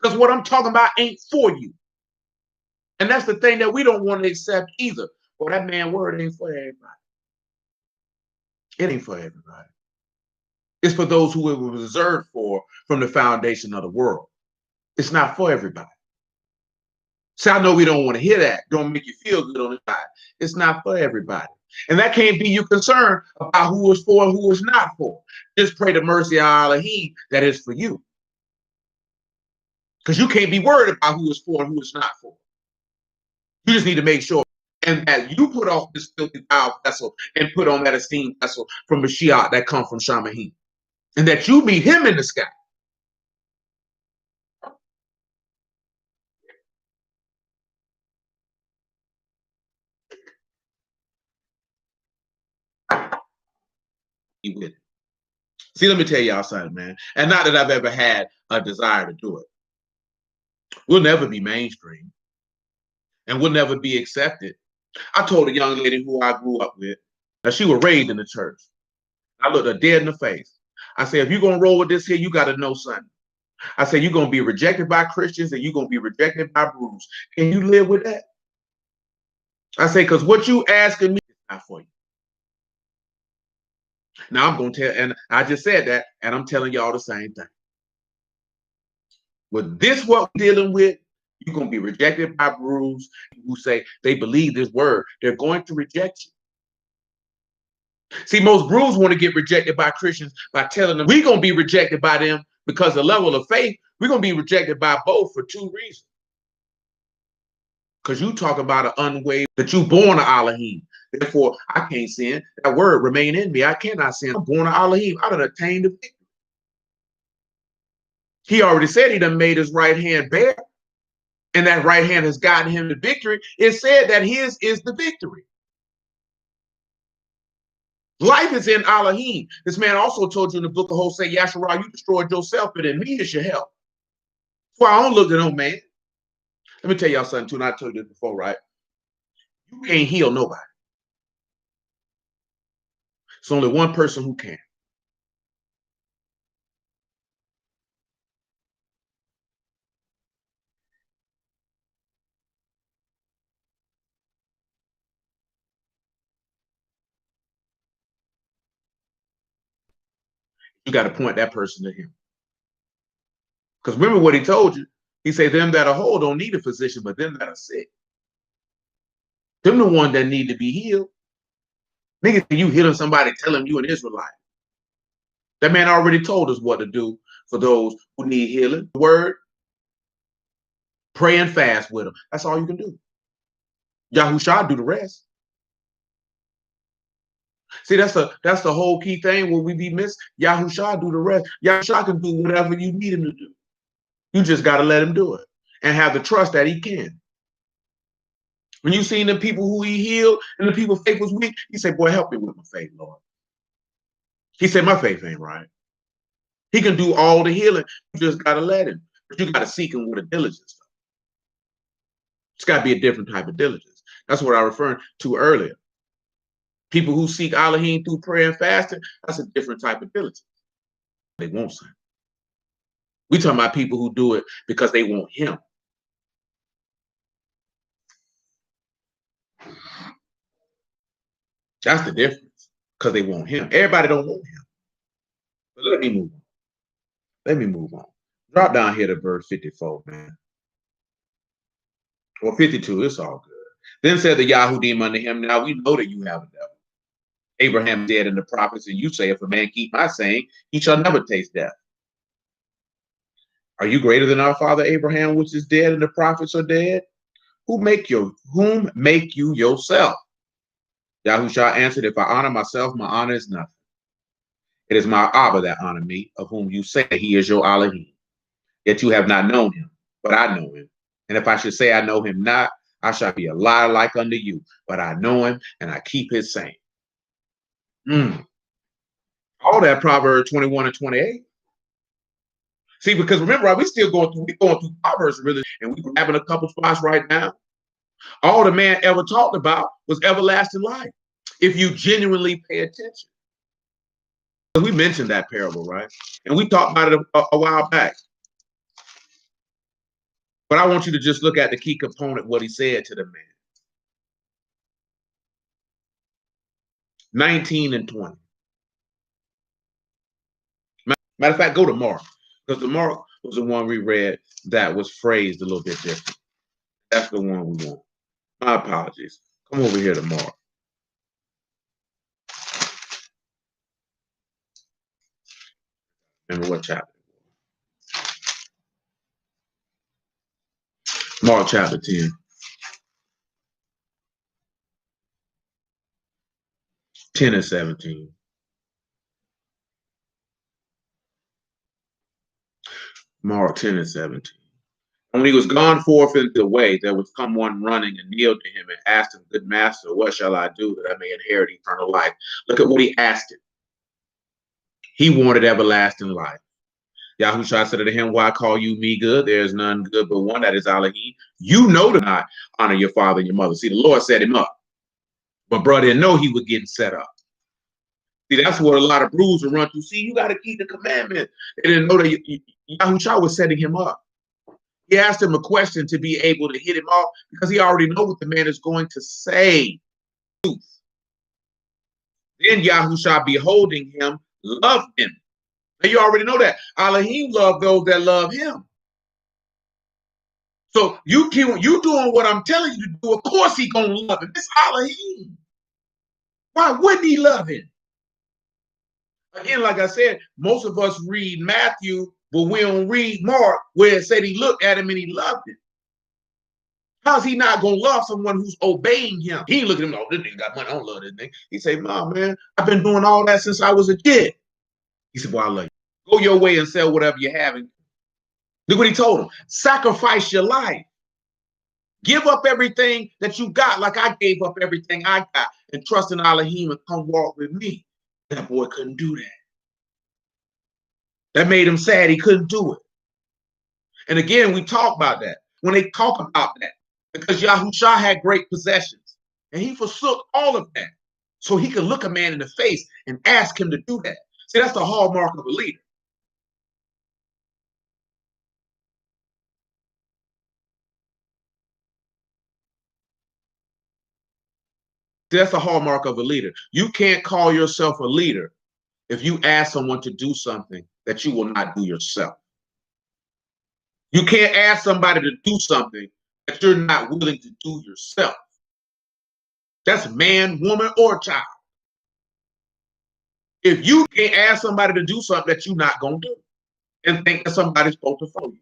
because what I'm talking about ain't for you. And that's the thing that we don't want to accept either. Well, that man word ain't for everybody. It ain't for everybody. It's for those who it was reserved for from the foundation of the world. It's not for everybody. So I know we don't want to hear that. Don't make you feel good on the side. It's not for everybody. And that can't be your concern about who is for and who is not for. Just pray the mercy of Elohim that is for you. Because you can't be worried about who is for and who is not for. You just need to make sure and that you put off this filthy foul vessel and put on that esteemed vessel from Mashiach that come from Shamahim. And that you meet him in the sky. With it. See, let me tell y'all something, man. And not that I've ever had a desire to do it. We'll never be mainstream and we'll never be accepted. I told a young lady who I grew up with, now she was raised in the church. I looked her dead in the face. I said, if you're going to roll with this here, you got to know something. I said, you're going to be rejected by Christians and you're going to be rejected by Brews. Can you live with that? I say, because what you asking me is not for you. Now I'm going to tell, and I just said that, and I'm telling y'all the same thing. With this, what we're dealing with, you're going to be rejected by Brews who say they believe this word. They're going to reject you. See, most Brews want to get rejected by Christians by telling them we're going to be rejected by them because the level of faith, we're going to be rejected by both for two reasons. Because you talk about an unwavering, that you born of Elohim. Therefore, I can't sin. That word remain in me. I cannot sin. I'm born of Elohim. I done attained the victory. He already said he done made his right hand bare. And that right hand has gotten him the victory. It said that his is the victory. Life is in Elohim. This man also told you in the book of Hosea, Yasharah, you destroyed yourself, but in me is your help. So I don't look at no man. Let me tell y'all something too, and I told you this before, right? You can't heal nobody. It's only one person who can. You got to point that person to him. Because remember what he told you. He said, them that are whole don't need a physician, but them that are sick. Them the one that need to be healed. Nigga, you healing somebody, tell him you an Israelite. That man already told us what to do for those who need healing. Word, pray and fast with them. That's all you can do. Yahusha do the rest. See, that's the whole key thing where we be missed. Yahusha do the rest. Yahusha can do whatever you need him to do. You just got to let him do it and have the trust that he can. When you seen the people who he healed and the people's faith was weak, he said, boy, help me with my faith, Lord. He said, my faith ain't right. He can do all the healing. You just got to let him. But you got to seek him with a diligence. It's got to be a different type of diligence. That's what I referred to earlier. People who seek Elohim through prayer and fasting, that's a different type of diligence. They want something. We talking about people who do it because they want him. That's the difference. Because they want him. Everybody don't want him. But let me move on. Let me move on. Drop down here to verse 54, man. Or 52, it's all good. Then said the Yahudim unto him, now we know that you have a devil. Abraham dead in the prophets, and you say, if a man keep my saying, he shall never taste death. Are you greater than our father Abraham, which is dead, and the prophets are dead? Whom make you yourself? Yahusha answered, if I honor myself, my honor is nothing. It is my Abba that honor me, of whom you say he is your Elohim. Yet you have not known him, but I know him. And if I should say I know him not, I shall be a liar like unto you. But I know him, and I keep his saying. All that Proverbs 21 and 28. See, because remember, right, we're going through Proverbs really, and we're having a couple spots right now. All the man ever talked about was everlasting life. If you genuinely pay attention. We mentioned that parable, right? And we talked about it a while back. But I want you to just look at the key component, what he said to the man. 19 and 20. Matter of fact, go to Mark, because the Mark was the one we read that was phrased a little bit different. That's the one we want. My apologies. Come over here to Mark. Remember what chapter? Mark chapter 10. 10 and 17. Mark 10 and 17. And when he was gone forth into the way, there was come one running and kneeled to him and asked him, Good master, what shall I do that I may inherit eternal life? Look at what he asked him. He wanted everlasting life. Yahushua said to him, Why call you me good? There is none good but one, that is Elohim. You know to not honor your father and your mother. See, the Lord set him up. But brother didn't know he was getting set up. See, that's what a lot of brews will run through. See, you got to keep the commandment. They didn't know that Yahushua was setting him up. He asked him a question to be able to hit him off because he already knows what the man is going to say. Then Yahushua, beholding him, loved him. Now you already know that. Elohim loved those that love him. So you doing what I'm telling you to do. Of course he gonna love him. It's Elohim. Why wouldn't he love him? Again, like I said, most of us read Matthew, but we don't read Mark, where it said he looked at him and he loved him. How's he not gonna love someone who's obeying him? He ain't looking at him, oh, this nigga got money, I don't love this nigga. He say, nah, man, I've been doing all that since I was a kid. He said, well, I love you. Go your way and sell whatever you have. Look what he told him. Sacrifice your life. Give up everything that you got, like I gave up everything I got, and trust in Elohim and come walk with me. That boy couldn't do that. That made him sad. He couldn't do it. And again, we talk about that. When they talk about that, because Yahushua had great possessions, and he forsook all of that so he could look a man in the face and ask him to do that. See, that's the hallmark of a leader. That's the hallmark of a leader. You can't call yourself a leader if you ask someone to do something that you will not do yourself. You can't ask somebody to do something that you're not willing to do yourself. That's man, woman, or child. If you can't ask somebody to do something that you're not going to do and think that somebody's supposed to follow you,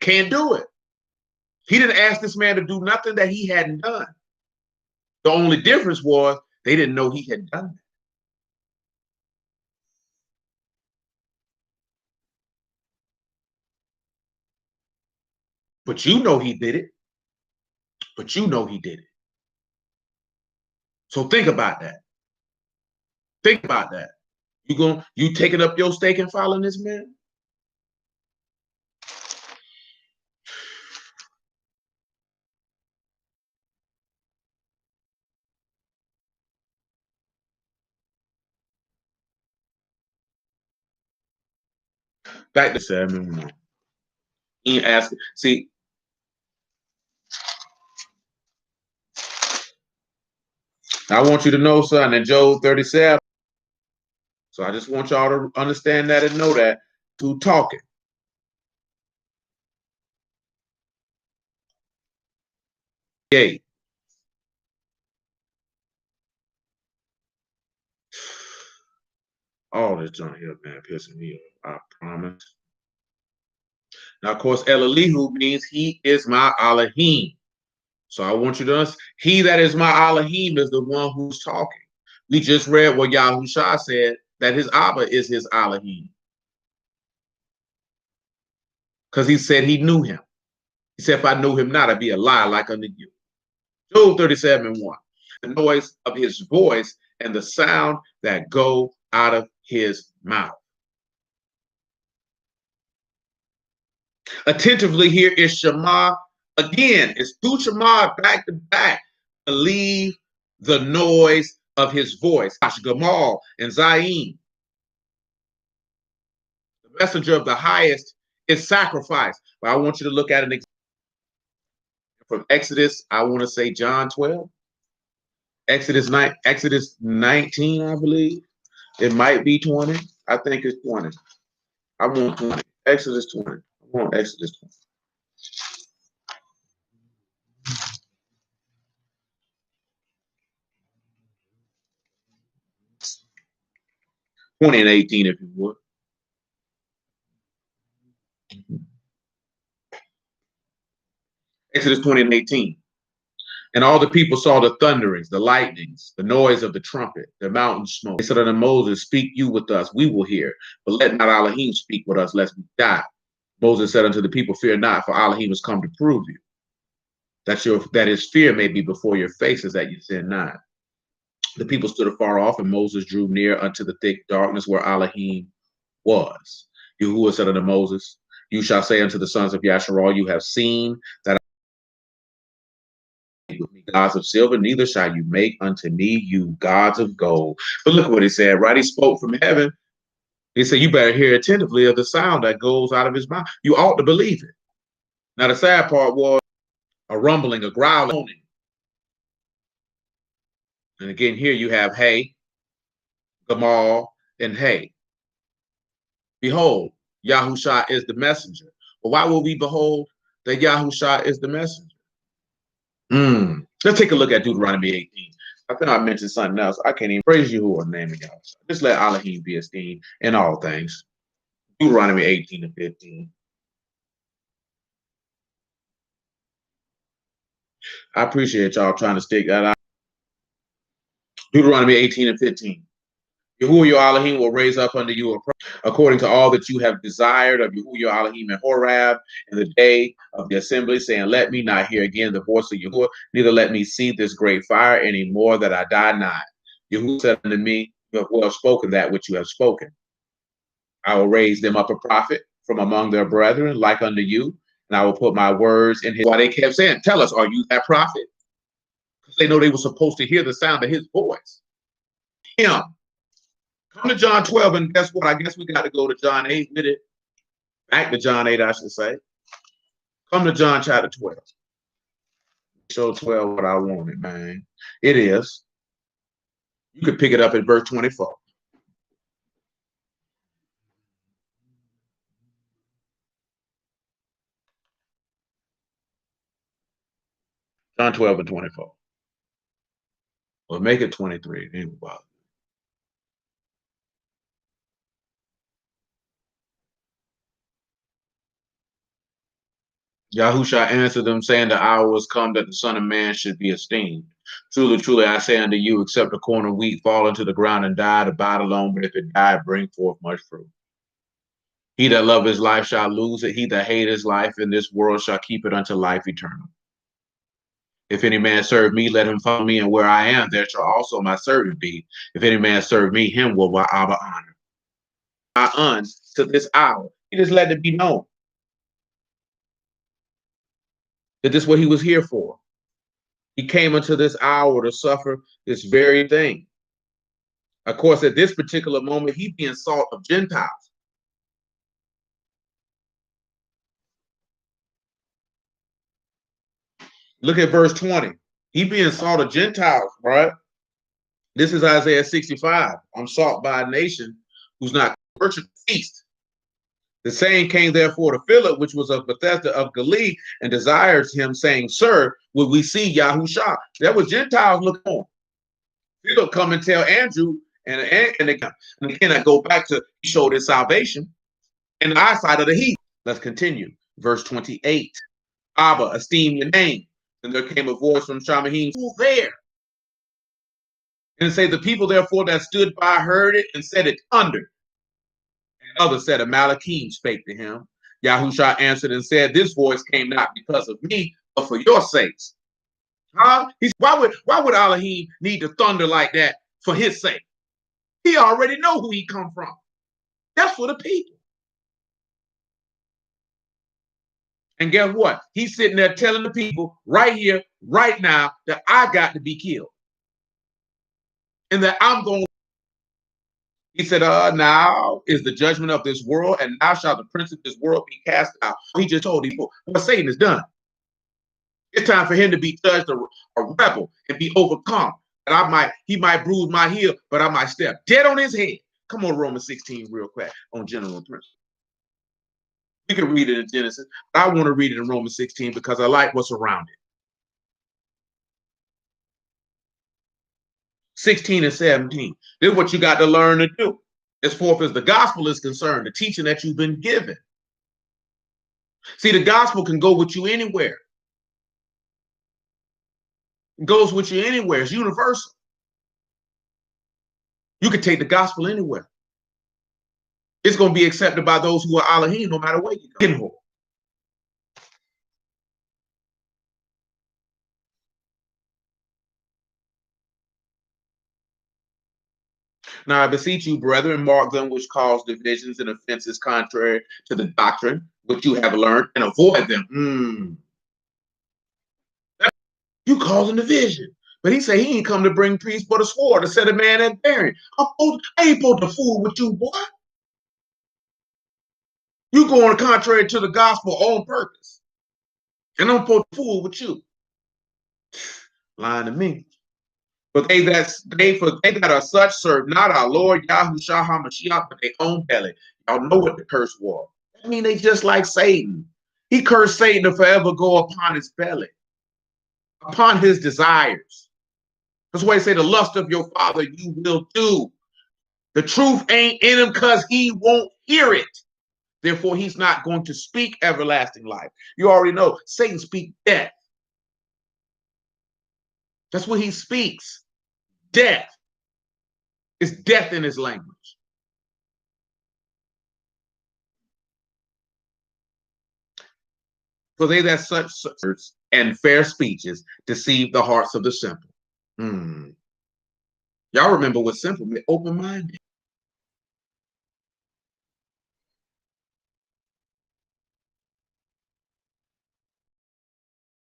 can't do it. He didn't ask this man to do nothing that he hadn't done. The only difference was they didn't know he had done that. But you know he did it. But you know he did it. So think about that. Think about that. You taking up your stake and following this man? Back to 7. He asked. See, I want you to know, son, in Job 37. So I just want y'all to understand that and know that through talking. Yay. All this junk here, man, pissing me off. I promise. Now, of course, Elihu means he is my Elohim. So I want you to understand, he that is my Elohim is the one who's talking. We just read what Yahushua said, that his Abba is his Elohim. Because he said he knew him. He said, if I knew him not, I'd be a liar like unto you. Job 37:1. The noise of his voice and the sound that go out of his mouth. Attentively here is Shema. Again, it's two Shema back to back. Believe the noise of his voice. Gamal and Zayin. The messenger of the highest is sacrifice. But I want you to look at an example from Exodus. I want to say John 12. Exodus 19, I believe. It might be 20. I think it's 20. I want 20. Exodus 20. I want Exodus 20. 20 and 18, if you would. Exodus 20 and 18. And all the people saw the thunderings, the lightnings, the noise of the trumpet, the mountain smoke. They said unto Moses, speak you with us, we will hear. But let not Elohim speak with us, lest we die. Moses said unto the people, fear not, for Elohim has come to prove you, that his fear may be before your faces, that you sin not. The people stood afar off, and Moses drew near unto the thick darkness where Elohim was. Yahuwah said unto Moses, you shall say unto the sons of Yasharal, you have seen that with me gods of silver, neither shall you make unto me you gods of gold. But look what he said, right? He spoke from heaven. He said, you better hear attentively of the sound that goes out of his mouth. You ought to believe it. Now, the sad part was a rumbling, a growling. And again, here you have Hey, Gamal, and Hey. Behold, Yahusha is the messenger. But why will we behold that Yahusha is the messenger? Let's take a look at Deuteronomy 18. I think I mentioned something else. I can't even praise you who are naming y'all. Just let Elohim be esteemed in all things. Deuteronomy 18 and 15. I appreciate y'all trying to stick that out. Deuteronomy 18 and 15. Yahuwah your Elohim will raise up unto you according to all that you have desired of Yahuwah your Elohim and Horab in the day of the assembly, saying, let me not hear again the voice of Yahuwah, neither let me see this great fire any more, that I die not. Yahuwah said unto me, you have well spoken that which you have spoken. I will raise them up a prophet from among their brethren, like unto you, and I will put my words in his. Why they kept saying, tell us, are you that prophet? Because they know they were supposed to hear the sound of his voice. Him. Come to John 12, and guess what? I guess we got to go to John 8 with it. Back to John 8, I should say. Come to John chapter 12. Show 12 what I wanted, man. It is. You could pick it up at verse 24. John 12 and 24. Well, make it 23. Anyway. Yahusha answered them, saying, the hour was come that the Son of Man should be esteemed. Truly, truly, I say unto you, except a corn of wheat fall into the ground and die, abide alone, but if it die, bring forth much fruit. He that love his life shall lose it. He that hate his life in this world shall keep it unto life eternal. If any man serve me, let him follow me, and where I am, there shall also my servant be. If any man serve me, him will Abba honor. To this hour, he just let it be known that this is what he was here for. He came into this hour to suffer this very thing. Of course, at this particular moment, he being salt of Gentiles. Look at verse 20. He being salt of Gentiles, right? This is Isaiah 65. I'm salt by a nation who's not worship feast. The same came therefore to Philip, which was of Bethesda of Galilee, and desires him, saying, sir, would we see Yahusha? There was Gentiles looking on. Philip come and tell Andrew, and again, I go back to, he showed his salvation in the eyesight of the heathen. Let's continue. Verse 28. Abba, esteem your name. And there came a voice from Shamahim, who there? And say, the people therefore that stood by heard it and said it thundered. And others said, a Malachim spake to him. Yahusha answered and said, this voice came not because of me, but for your sakes. Huh? Why would Elohim need to thunder like that for his sake? He already know who he come from. That's for the people. And guess what? He's sitting there telling the people right here, right now, that I got to be killed. And that I'm going. He said, now is the judgment of this world, and now shall the prince of this world be cast out. He just told people what Satan has done. It's time for him to be judged a rebel and be overcome. And he might bruise my heel, but I might step dead on his head. Come on, Romans 16 real quick on general principle. We can read it in Genesis, but I want to read it in Romans 16 because I like what's around it. 16 and 17. This is what you got to learn to do. As far as the gospel is concerned, the teaching that you've been given. See, the gospel can go with you anywhere. It goes with you anywhere. It's universal. You can take the gospel anywhere. It's going to be accepted by those who are Elohim, no matter where you go. Now I beseech you, brethren, mark them which cause divisions and offenses contrary to the doctrine which you have learned, and avoid them. You causing division. But he said he ain't come to bring peace but a sword to set a man at bearing. I ain't supposed to fool with you, boy. You going contrary to the gospel on purpose. And I'm supposed to fool with you. Lying to me. But they that are such serve not our Lord Yahushua HaMashiach, but their own belly. Y'all know what the curse was. I mean, they just like Satan. He cursed Satan to forever go upon his belly, upon his desires. That's why he say the lust of your father you will do. The truth ain't in him because he won't hear it. Therefore, he's not going to speak everlasting life. You already know Satan speaks death. That's what he speaks. Death. It's death in his language. For they that such words and fair speeches deceive the hearts of the simple. Y'all remember what simple meant? Open-minded.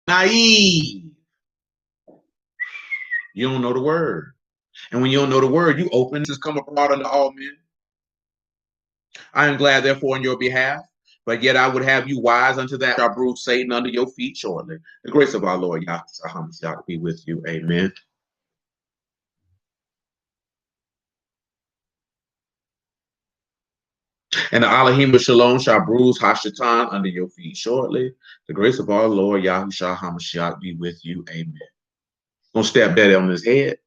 Naive. You don't know the word. And when you don't know the word, you open to come abroad unto all men. I am glad, therefore, on your behalf, but yet I would have you wise unto that shall bruise Satan under your feet shortly. The grace of our Lord Yahushua HaMashiach be with you. Amen. And the Elohim of Shalom shall bruise Hashatan under your feet shortly. The grace of our Lord Yahushua HaMashiach be with you. Amen. Gonna step that on his head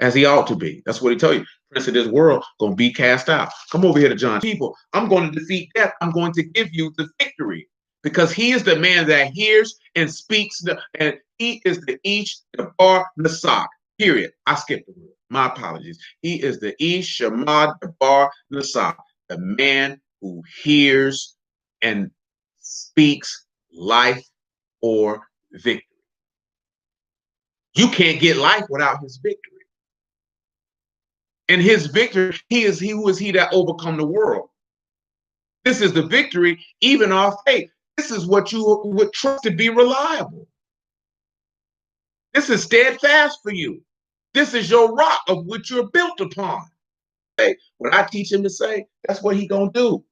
as he ought to be. That's what he told you. Prince of this world gonna be cast out. Come over here to John. People, I'm going to defeat death. I'm going to give you the victory because he is the man that hears and speaks, and he is the Ish Dabar Nasak. Period. I skipped the word. My apologies. He is the Ish Shema Dabar Nasak, the man who hears and speaks life or victory. You can't get life without his victory. And his victory, he who is he that overcome the world. This is the victory, even our faith. This is what you would trust to be reliable. This is steadfast for you. This is your rock of which you're built upon. What I teach him to say, that's what he gonna do.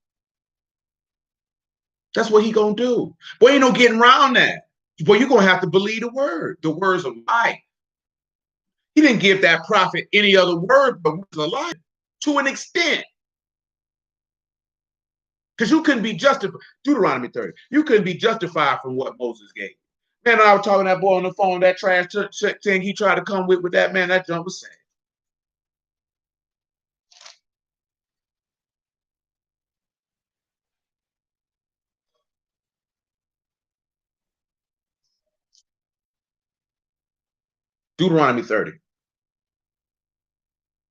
That's what he gonna do. Boy, ain't no getting around that. Boy, you're gonna have to believe the word, the words of life. He didn't give that prophet any other word but words of life to an extent. Because you couldn't be justified. Deuteronomy 30. You couldn't be justified from what Moses gave. Man, I was talking to that boy on the phone, that trash thing he tried to come with that man, that jump was sad. Deuteronomy 30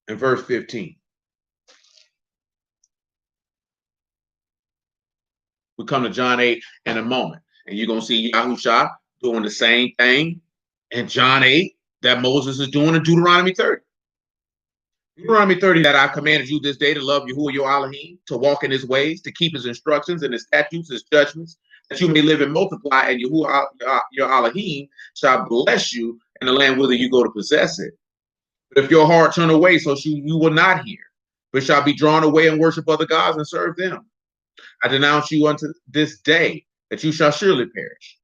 and verse 15. We come to John 8 in a moment, and you're going to see Yahushua doing the same thing in John 8 that Moses is doing in Deuteronomy 30. Deuteronomy 30, that I commanded you this day to love Yahuwah your Elohim, to walk in his ways, to keep his instructions and his statutes, his judgments, that you may live and multiply, and Yahuwah your Elohim shall bless you in the land whither you go to possess it. But if your heart turn away, so you will not hear, but shall be drawn away and worship other gods and serve them. I denounce you unto this day that you shall surely perish,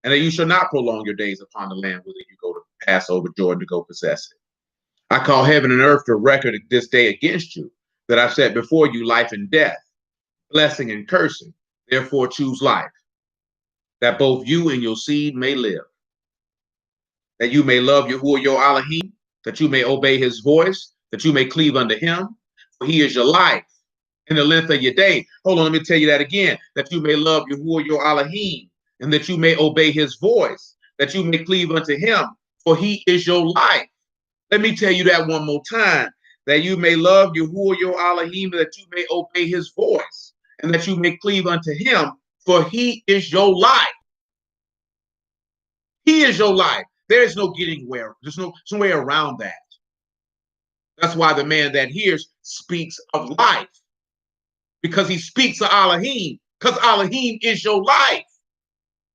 and that you shall not prolong your days upon the land whither you go to pass over Jordan to go possess it. I call heaven and earth to record this day against you, that I've set before you life and death, blessing and cursing. Therefore choose life, that both you and your seed may live, that you may love Yahuwah your Elohim, that you may obey his voice, that you may cleave unto him, for he is your life and the length of your day. Hold on, let me tell you that again, that you may love Yahuwah your Elohim, and that you may obey his voice, that you may cleave unto him, for he is your life. Let me tell you that one more time, that you may love Yahuwah your Elohim, that you may obey his voice, and that you may cleave unto him, for he is your life. He is your life. There is no getting where. There's no way around that. That's why the man that hears speaks of life, because he speaks of Elohim, because Elohim is your life.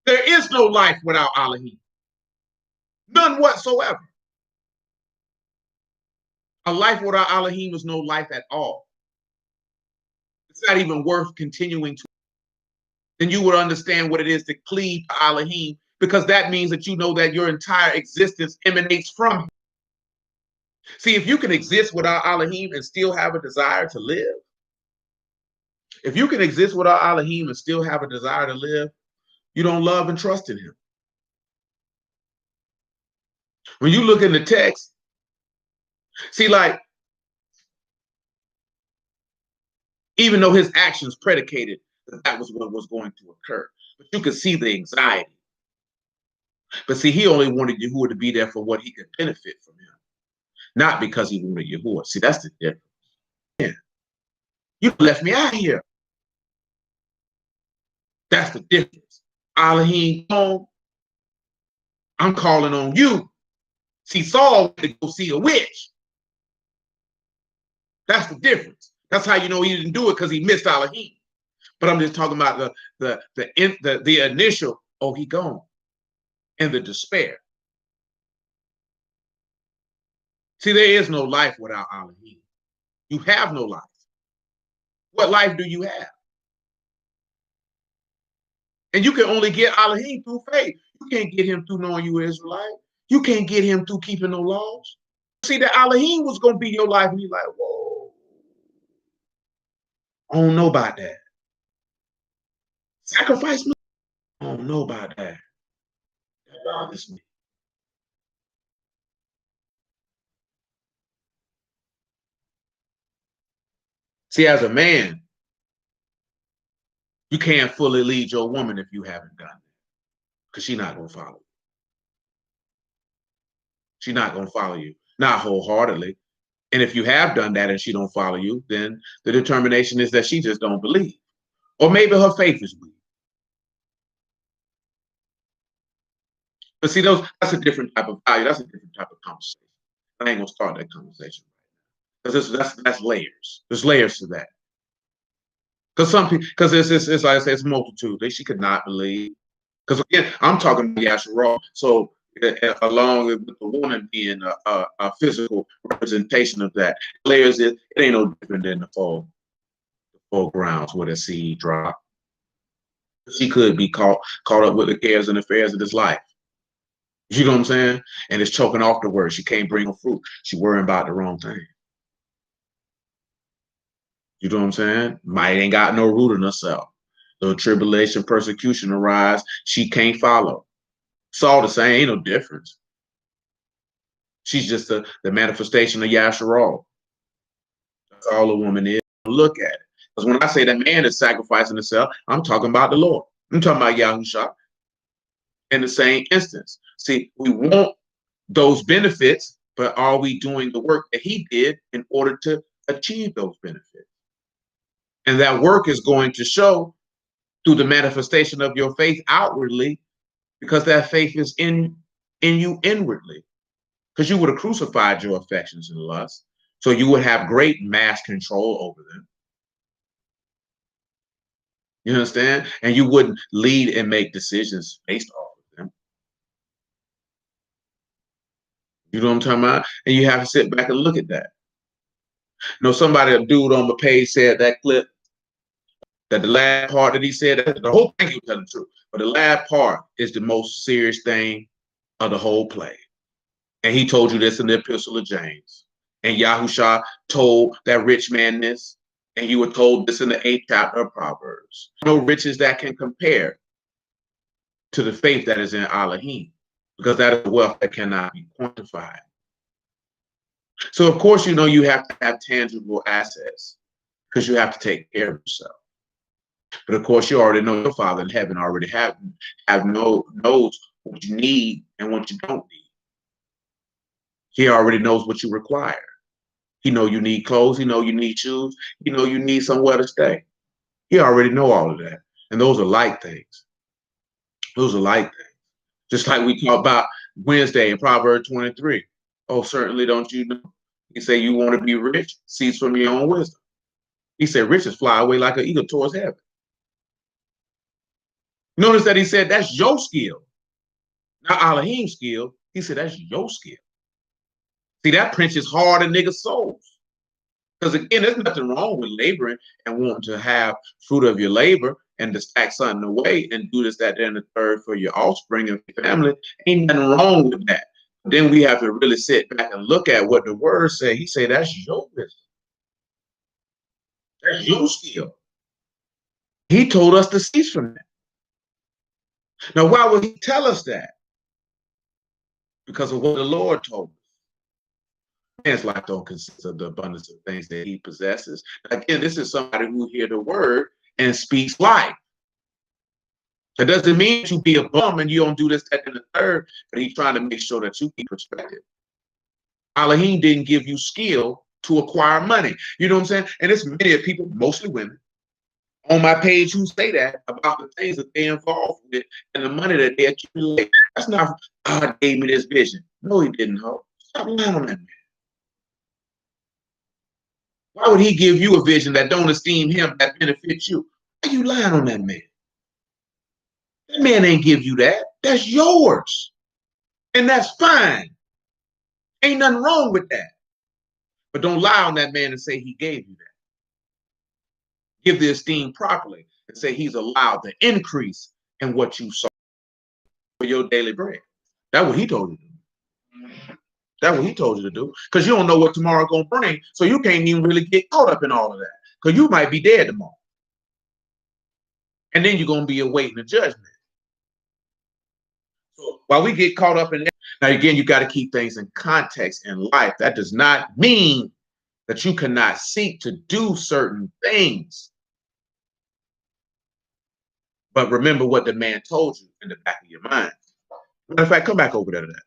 There is no life without Elohim. None whatsoever. A life without Elohim is no life at all. It's not even worth continuing to. Then you would understand what it is to cleave to Elohim, because that means that you know that your entire existence emanates from him. See, if you can exist without Elohim and still have a desire to live, if you can exist without Elohim and still have a desire to live, you don't love and trust in him. When you look in the text, see, like, even though his actions predicated that was what was going to occur, but you could see the anxiety. But see, he only wanted Yahuwah to be there for what he could benefit from him, not because he wanted Yahuwah. See, that's the difference. Yeah. You left me out here. That's the difference. Elohim, I'm calling on you. See, Saul went to go see a witch. That's the difference. That's how you know he didn't do it, because he missed Elohim. But I'm just talking about the initial, oh, he gone, and the despair. See, there is no life without Elohim. You have no life. What life do you have? And you can only get Elohim through faith. You can't get him through knowing you Israelite. You can't get him through keeping no laws. See, that Elohim was going to be your life, and you're like, whoa, I don't know about that. Sacrifice me? I don't know about that. That bothers me. See, as a man, you can't fully lead your woman if you haven't done it, because she's not going to follow you. She's not going to follow you, not wholeheartedly. And if you have done that and she don't follow you, then the determination is that she just don't believe. Or maybe her faith is weak. But see, that's a different type of value. That's a different type of conversation. I ain't gonna start that conversation right now, because that's layers. There's layers to that. Because some people, because it's like I say, it's multitude. She could not believe. Because again, I'm talking about Yasharah. So along with the woman being a physical representation of that, layers, it ain't no different than the full grounds where the seed drop. She could be caught up with the cares and affairs of this life. You know what I'm saying? And it's choking off the word. She can't bring her fruit. She worrying about the wrong thing. You know what I'm saying? Might ain't got no root in herself. Little tribulation, persecution arise. She can't follow. It's all the same. Ain't no difference. She's just the manifestation of Yasharah. That's all a woman is. Look at it. Because when I say that man is sacrificing himself, I'm talking about the Lord. I'm talking about Yahusha. In the same instance. See, we want those benefits, but are we doing the work that he did in order to achieve those benefits? And that work is going to show through the manifestation of your faith outwardly, because that faith is in you inwardly. Because you would have crucified your affections and lusts, so you would have great mass control over them. You understand? And you wouldn't lead and make decisions based off of them. You know what I'm talking about? And you have to sit back and look at that. You know, a dude on my page said that clip, that the last part that he said, that the whole thing he was telling the truth, but the last part is the most serious thing of the whole play. And he told you this in the Epistle of James. And Yahusha told that rich man this, and you were told this in the 8th chapter of Proverbs. No riches that can compare to the faith that is in Elohim, because that is wealth that cannot be quantified. So of course, you have to have tangible assets because you have to take care of yourself. But of course, you already know your Father in heaven already knows what you need and what you don't need. He already knows what you require. He know you need clothes. He know you need shoes. He know you need somewhere to stay. He already know all of that. And those are light things. Those are light things. Just like we talked about Wednesday in Proverbs 23. Oh, certainly don't you know? He said, you want to be rich? Cease from your own wisdom. He said, riches fly away like an eagle towards heaven. Notice that he said, that's your skill. Not Elohim's skill. He said, that's your skill. See, that pinches hard in niggas' souls. Because again, there's nothing wrong with laboring and wanting to have fruit of your labor and to stack something away and do this, that, and the third for your offspring and your family. Ain't nothing wrong with that. Then we have to really sit back and look at what the word said. He said, that's your wisdom. That's your skill. He told us to cease from that. Now, why would he tell us that? Because of what the Lord told us. Man's life don't consist of the abundance of things that he possesses. Again, this is somebody who hears the word and speaks life. That doesn't mean you be a bum and you don't do this, that, and the third, but he's trying to make sure that you keep perspective. Elohim didn't give you skill to acquire money. You know what I'm saying? And it's many of people, mostly women, on my page who say that about the things that they're involved with and the money that they accumulate. That's not God gave me this vision. No, he didn't, ho. Stop lying on that man. Why would he give you a vision that don't esteem him, that benefits you? Why are you lying on that man? That man ain't give you that. That's yours. And that's fine. Ain't nothing wrong with that. But don't lie on that man and say he gave you that. Give the esteem properly and say he's allowed the increase in what you saw for your daily bread. That's what he told you to do. That's what he told you to do. Because you don't know what tomorrow gonna bring. So you can't even really get caught up in all of that. Because you might be dead tomorrow. And then you're gonna be awaiting the judgment. So while we get caught up in that, now again, you got to keep things in context in life. That does not mean that you cannot seek to do certain things. But remember what the man told you in the back of your mind. Matter of fact, come back over there to that.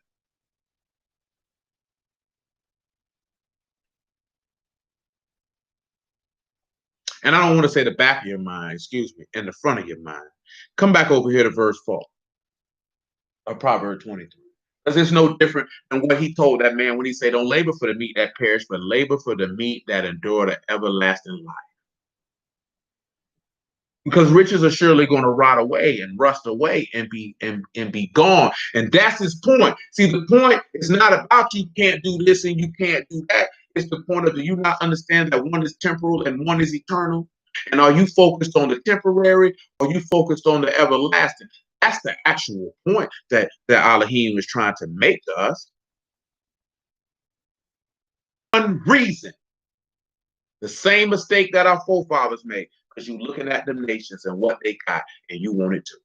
And I don't want to say the back of your mind, excuse me, in the front of your mind. Come back over here to verse 4 of Proverbs 23. Because it's no different than what he told that man when he said, don't labor for the meat that perish, but labor for the meat that endure the everlasting life. Because riches are surely going to rot away and rust away and be gone. And that's his point. See, the point is not about you can't do this and you can't do that. It's the point of, do you not understand that one is temporal and one is eternal? And are you focused on the temporary or are you focused on the everlasting? That's the actual point that Elohim is trying to make to us. One reason. The same mistake that our forefathers made. Because you're looking at the nations and what they got, and you want it to.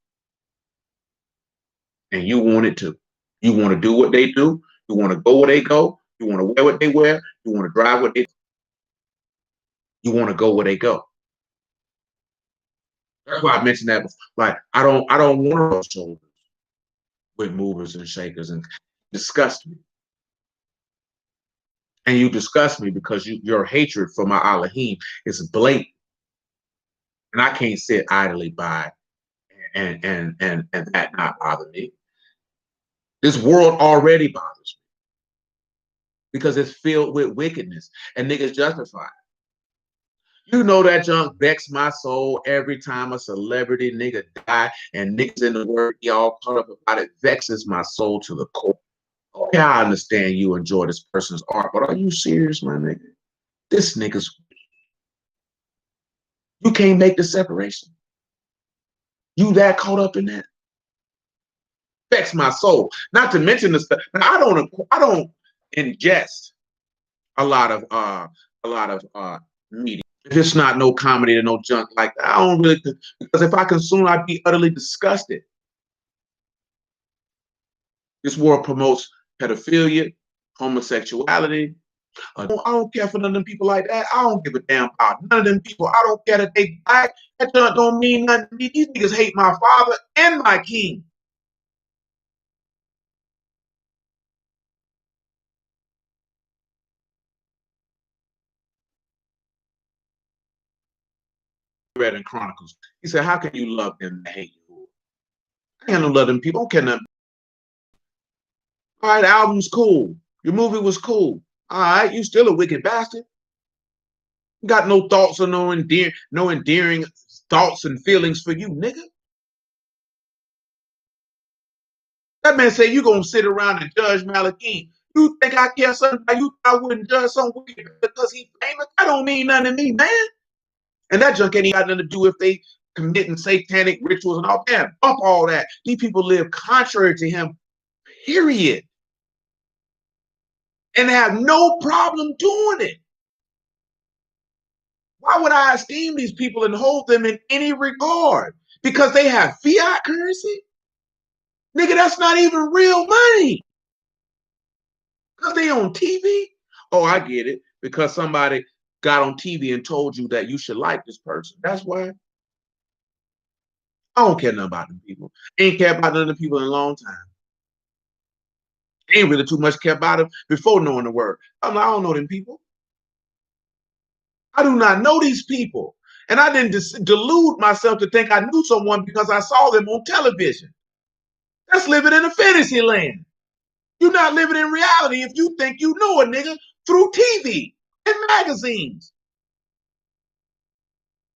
And you want it to. You want to do what they do. You want to go where they go. You want to wear what they wear. You want to drive what they do. You want to go where they go. That's why I mentioned that before. Like, I don't want to rub shoulders with movers and shakers and disgust me. And you disgust me because your hatred for my Elohim is blatant. And I can't sit idly by and that not bother me. This world already bothers me because it's filled with wickedness and niggas justified. You know that junk vex my soul every time a celebrity nigga die and niggas in the word y'all caught up about it vexes my soul to the core. Okay, I understand you enjoy this person's art, but are you serious, my nigga? This nigga's you can't make the separation. You that caught up in that? Vex my soul. Not to mention the stuff. Now, I don't ingest a lot of media. If it's not no comedy or no junk like that, I don't really, because if I consume, I'd be utterly disgusted. This world promotes pedophilia, homosexuality. I don't care for none of them people like that. I don't give a damn about none of them people. I don't care that they black. That don't mean nothing to me. These niggas hate my father and my king. Read in Chronicles. He said, how can you love them and hate you? I can't love them people. I don't care nothing. All right, the album's cool. Your movie was cool. All right, you still a wicked bastard. You got no thoughts or no endearing thoughts and feelings for you, nigga. That man say you gonna sit around and judge Malachi. You think I care something about you? I wouldn't judge some wicked because he's famous. That don't mean nothing to me, man. And that junk ain't got nothing to do if they committing satanic rituals and all that. Bump all that. These people live contrary to him, period. And have no problem doing it. Why would I esteem these people and hold them in any regard? Because they have fiat currency? Nigga, that's not even real money. Because they on TV? Oh, I get it. Because somebody got on TV and told you that you should like this person. That's why. I don't care nothing about them people. Ain't care about none of the people in a long time. Ain't really too much care about them before knowing the word. I'm like, I don't know them people. I do not know these people. And I didn't delude myself to think I knew someone because I saw them on television. That's living in a fantasy land. You're not living in reality if you think you know a nigga through TV and magazines.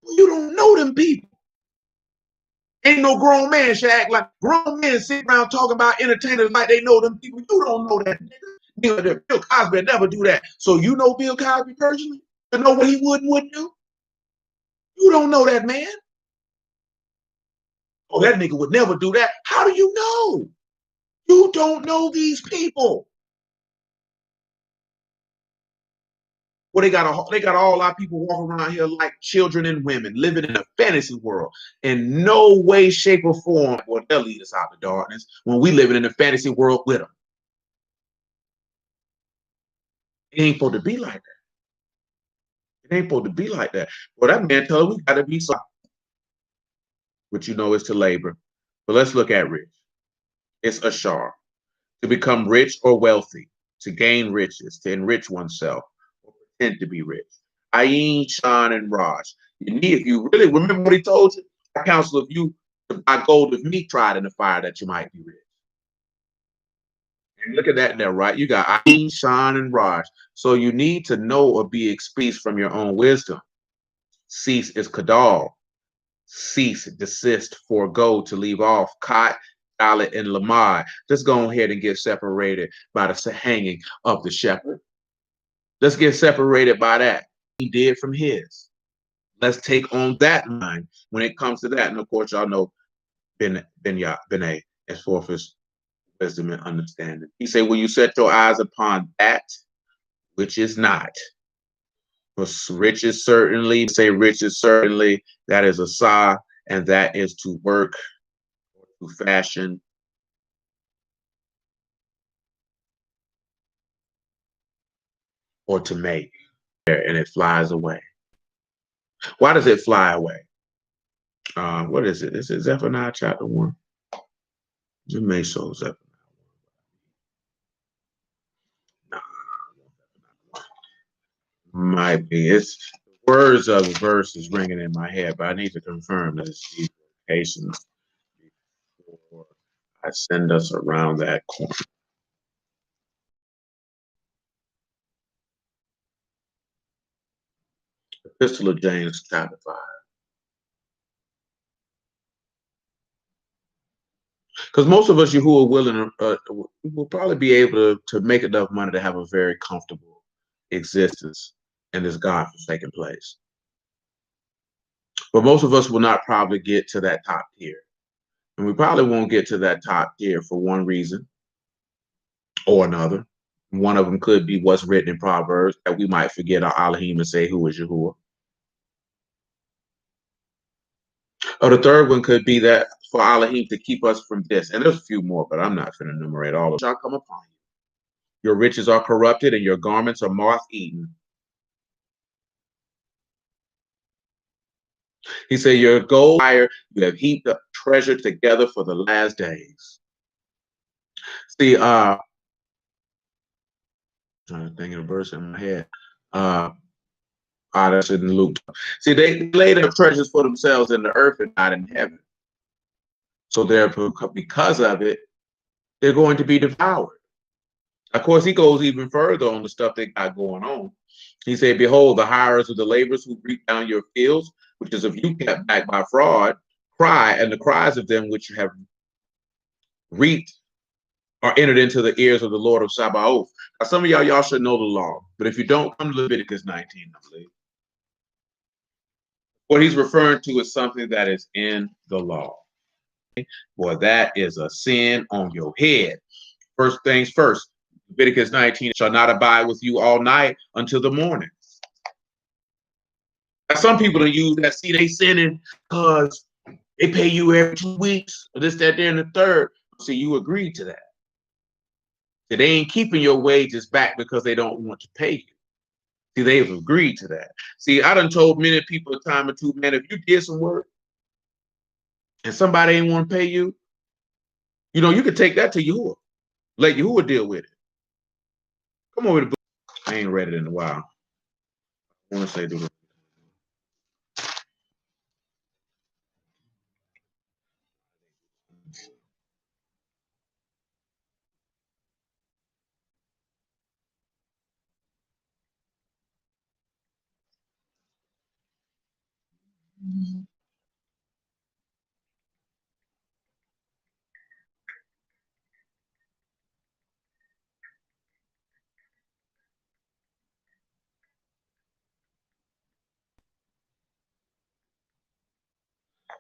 You don't know them people. Ain't no grown man should act like grown men sit around talking about entertainers like they know them people. You don't know that nigga. Bill Cosby never do that. So you know Bill Cosby personally? To know what he would and wouldn't do? You don't know that man. Oh, that nigga would never do that. How do you know? You don't know these people. Well, they got all our people walking around here like children and women, living in a fantasy world. In no way, shape, or form will they'll lead us out of darkness when we living in a fantasy world with them. It ain't supposed to be like that. It ain't supposed to be like that. Well, that man tell us we gotta be so, which you know is to labor. But let's look at rich. It's ashar. To become rich or wealthy, to gain riches, to enrich oneself, or pretend to be rich. Ayin, Shan, and Raj. You need, if you really remember what he told you, I counsel of you to buy gold of meat tried in the fire that you might be rich. And look at that there, right? You got Ayin, Shan, and Raj. So you need to know or be experienced from your own wisdom. Cease is kadal. Cease, desist, forego, to leave off. Kot, Dalit, and Lamai. Just go ahead and get separated by the hanging of the shepherd. Let's get separated by that. He did from his. Let's take on that line when it comes to that. And of course, y'all know Benay as far as wisdom and understanding. He said, will you set your eyes upon that which is not? For riches certainly, say riches certainly, that is a sa, and that is to work, to fashion, or to make, and it flies away. Why does it fly away? What is it? Is it Zephaniah chapter 1? It may so Zephaniah. Nah, might be. It's words of the verse is ringing in my head, but I need to confirm that it's these locations before I send us around that corner. Epistle of James, chapter 5. Because most of us who are willing will probably be able to make enough money to have a very comfortable existence in this God-forsaken place. But most of us will not probably get to that top tier. And we probably won't get to that top tier for one reason or another. One of them could be what's written in Proverbs, that we might forget our Elohim and say, who is Yahuwah? Or the third one could be that for Elohim to keep us from this. And there's a few more, but I'm not going to enumerate all of them. Shall come upon you. Your riches are corrupted and your garments are moth-eaten. He said, your gold fire, you have heaped up treasure together for the last days. See, I'm trying to think of a verse in my head. That's in Luke. See, they laid up treasures for themselves in the earth and not in heaven. So therefore, because of it, they're going to be devoured. Of course, he goes even further on the stuff they got going on. He said, behold, the hirers of the laborers who reap down your fields, which is of you kept back by fraud, cry, and the cries of them which have reaped are entered into the ears of the Lord of Sabaoth. Now, some of y'all should know the law, but if you don't, come to Leviticus 19, I believe. What he's referring to is something that is in the law. Boy, that is a sin on your head. First things first, Leviticus 19 shall not abide with you all night until the morning. Now, some people don't use that. See, they sinning because they pay you every 2 weeks, or this, that, there, and the third. See, you agreed to that. So they ain't keeping your wages back because they don't want to pay you. See, they've agreed to that. See, I done told many people a time or two, man, if you did some work and somebody ain't want to pay you, you could take that to Yahuwah. Let Yahuwah deal with it. Come over to the book. I ain't read it in a while. I want to say do it.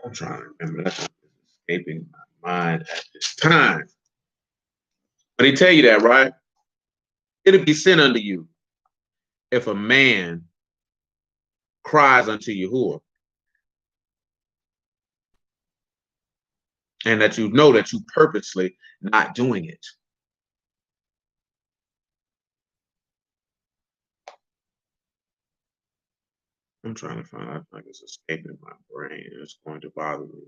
I'm trying to remember. That's escaping my mind at this time. But he tell you that, right? It'll be sin unto you if a man cries unto Yahuwah, and that you know that you purposely not doing it. I'm trying to find out if it's escaping my brain. It's going to bother me.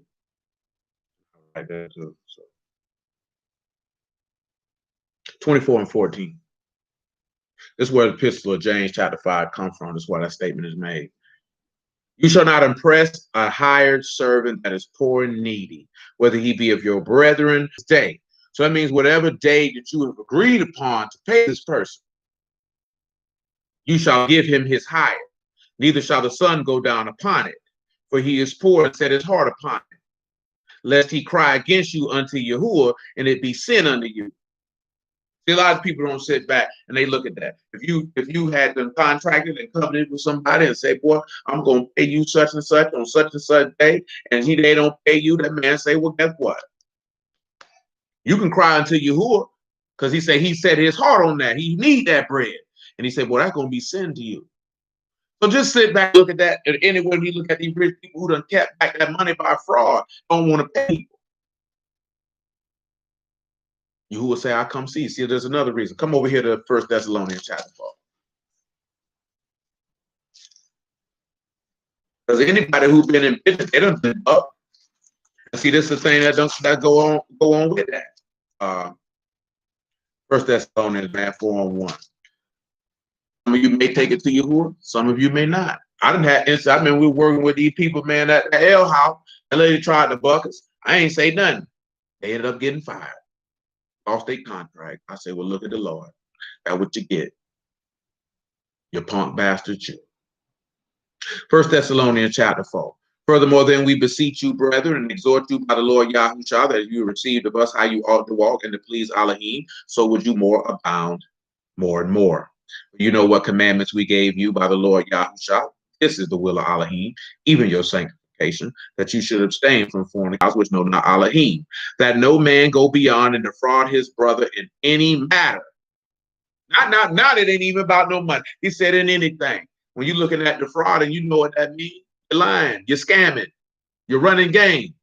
I write that too. So 24 and 14. This is where the epistle of James chapter 5 comes from. That's why that statement is made. You shall not impress a hired servant that is poor and needy, whether he be of your brethren day. So that means whatever day that you have agreed upon to pay this person, you shall give him his hire. Neither shall the sun go down upon it, for he is poor and set his heart upon it, lest he cry against you unto Yahuwah, and it be sin unto you. See, a lot of people don't sit back and they look at that. If you had been contracted and covenanted with somebody and say, boy, I'm going to pay you such and such on such and such day, and they don't pay you, that man say, well, guess what? You can cry unto Yahuwah, because he set his heart on that. He need that bread. And he said, well, that's going to be sin to you. So just sit back, look at that. And anyway, you look at these rich people who done kept back that money by fraud, don't want to pay people. You will say, I come see. See, there's another reason. Come over here to 1 Thessalonians chapter 4. Because anybody who's been in business, they don't been up. See, this is the thing that go on with that. 1 Thessalonians, man, 4:1. Some of you may take it to Yahuwah, some of you may not. I didn't have insight. I mean, we were working with these people, man, at the L house. That lady tried to buck us. I ain't say nothing. They ended up getting fired. Lost their contract. I say, well, look at the Lord. That's what you get. You punk bastard, you. 1 Thessalonians chapter 4. Furthermore, then we beseech you, brethren, and exhort you by the Lord Yahushua, that you received of us how you ought to walk and to please Elohim, so would you more abound more and more. You know what commandments we gave you by the Lord Yahushua. This is the will of Elohim, even your sanctification, that you should abstain from foreign gods which know not Elohim, that no man go beyond and defraud his brother in any matter. Not it ain't even about no money. He said in anything. When you're looking at the fraud and you know what that means, you're lying, you're scamming, you're running game.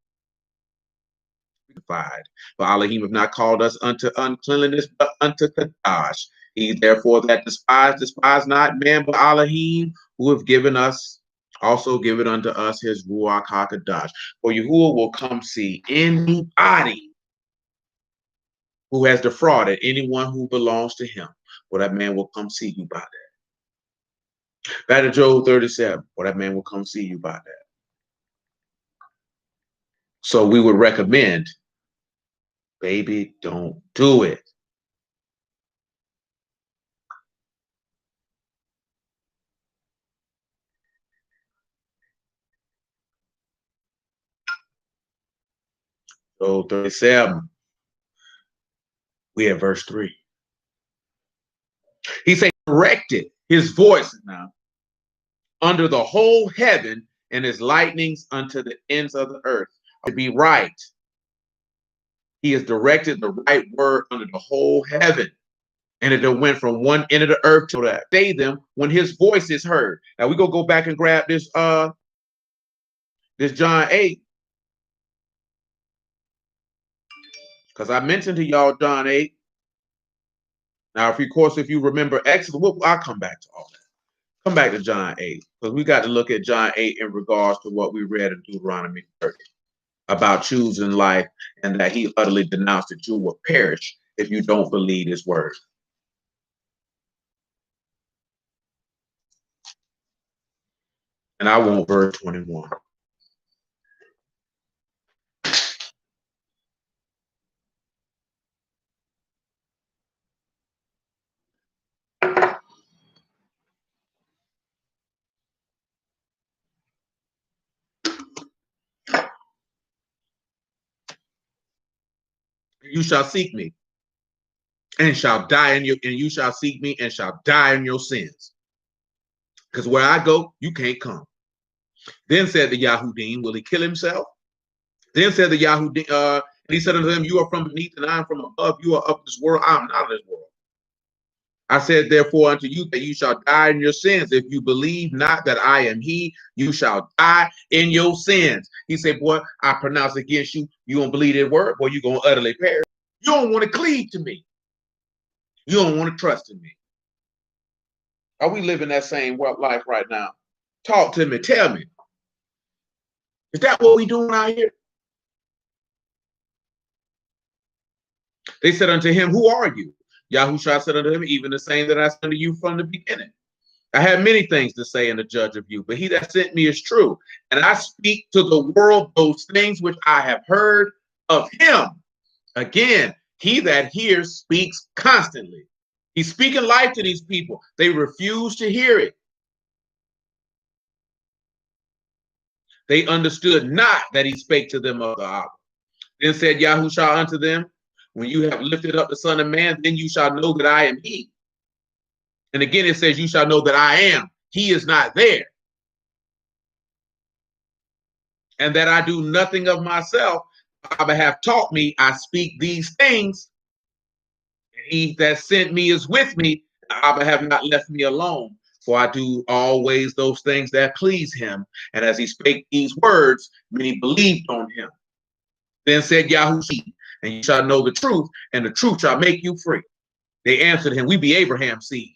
For Elohim have not called us unto uncleanliness, but unto Kadash. He therefore that despise not man, but Elohim, who have given us, also given unto us his Ruach HaKadosh. For Yahuwah will come see anybody who has defrauded anyone who belongs to him. For that man will come see you by that. Back to Job 37. For that man will come see you by that. So we would recommend, baby, don't do it. So 37, we have verse 3. He said, corrected his voice now under the whole heaven and his lightnings unto the ends of the earth. To be right. He has directed the right word under the whole heaven. And it went from one end of the earth to that. Say them when his voice is heard. Now we go back and grab this John 8. Because I mentioned to y'all John 8. Now, if you remember Exodus, I'll come back to all that. Come back to John 8, because we got to look at John 8 in regards to what we read in Deuteronomy 30 about choosing life, and that he utterly denounced that you will perish if you don't believe his word. And I want verse 21. You shall seek me and shall die and you shall seek me and shall die in your sins. Because where I go, you can't come. Then said the Yahudim, will he kill himself? Then said the Yahudim, and he said unto them, you are from beneath and I am from above. You are of this world, I am not of this world. I said, therefore, unto you that you shall die in your sins. If you believe not that I am he, you shall die in your sins. He said, boy, I pronounce against you. You don't believe that word, boy, you're going to utterly perish. You don't want to cleave to me. You don't want to trust in me. Are we living that same life right now? Talk to me. Tell me. Is that what we doing out here? They said unto him, who are you? Yahushua said unto him, even the same that I said unto you from the beginning. I have many things to say in the judge of you, but he that sent me is true. And I speak to the world those things which I have heard of him. Again, he that hears speaks constantly. He's speaking life to these people. They refuse to hear it. They understood not that he spake to them of the hour. Then said Yahushua unto them, when you have lifted up the Son of Man, then you shall know that I am he. And again, it says, you shall know that I am. He is not there. And that I do nothing of myself. Abba have taught me, I speak these things. And he that sent me is with me. Abba have not left me alone. For I do always those things that please him. And as he spake these words, many believed on him. Then said Yahushua, and you shall know the truth, and the truth shall make you free. They answered him, we be Abraham's seed.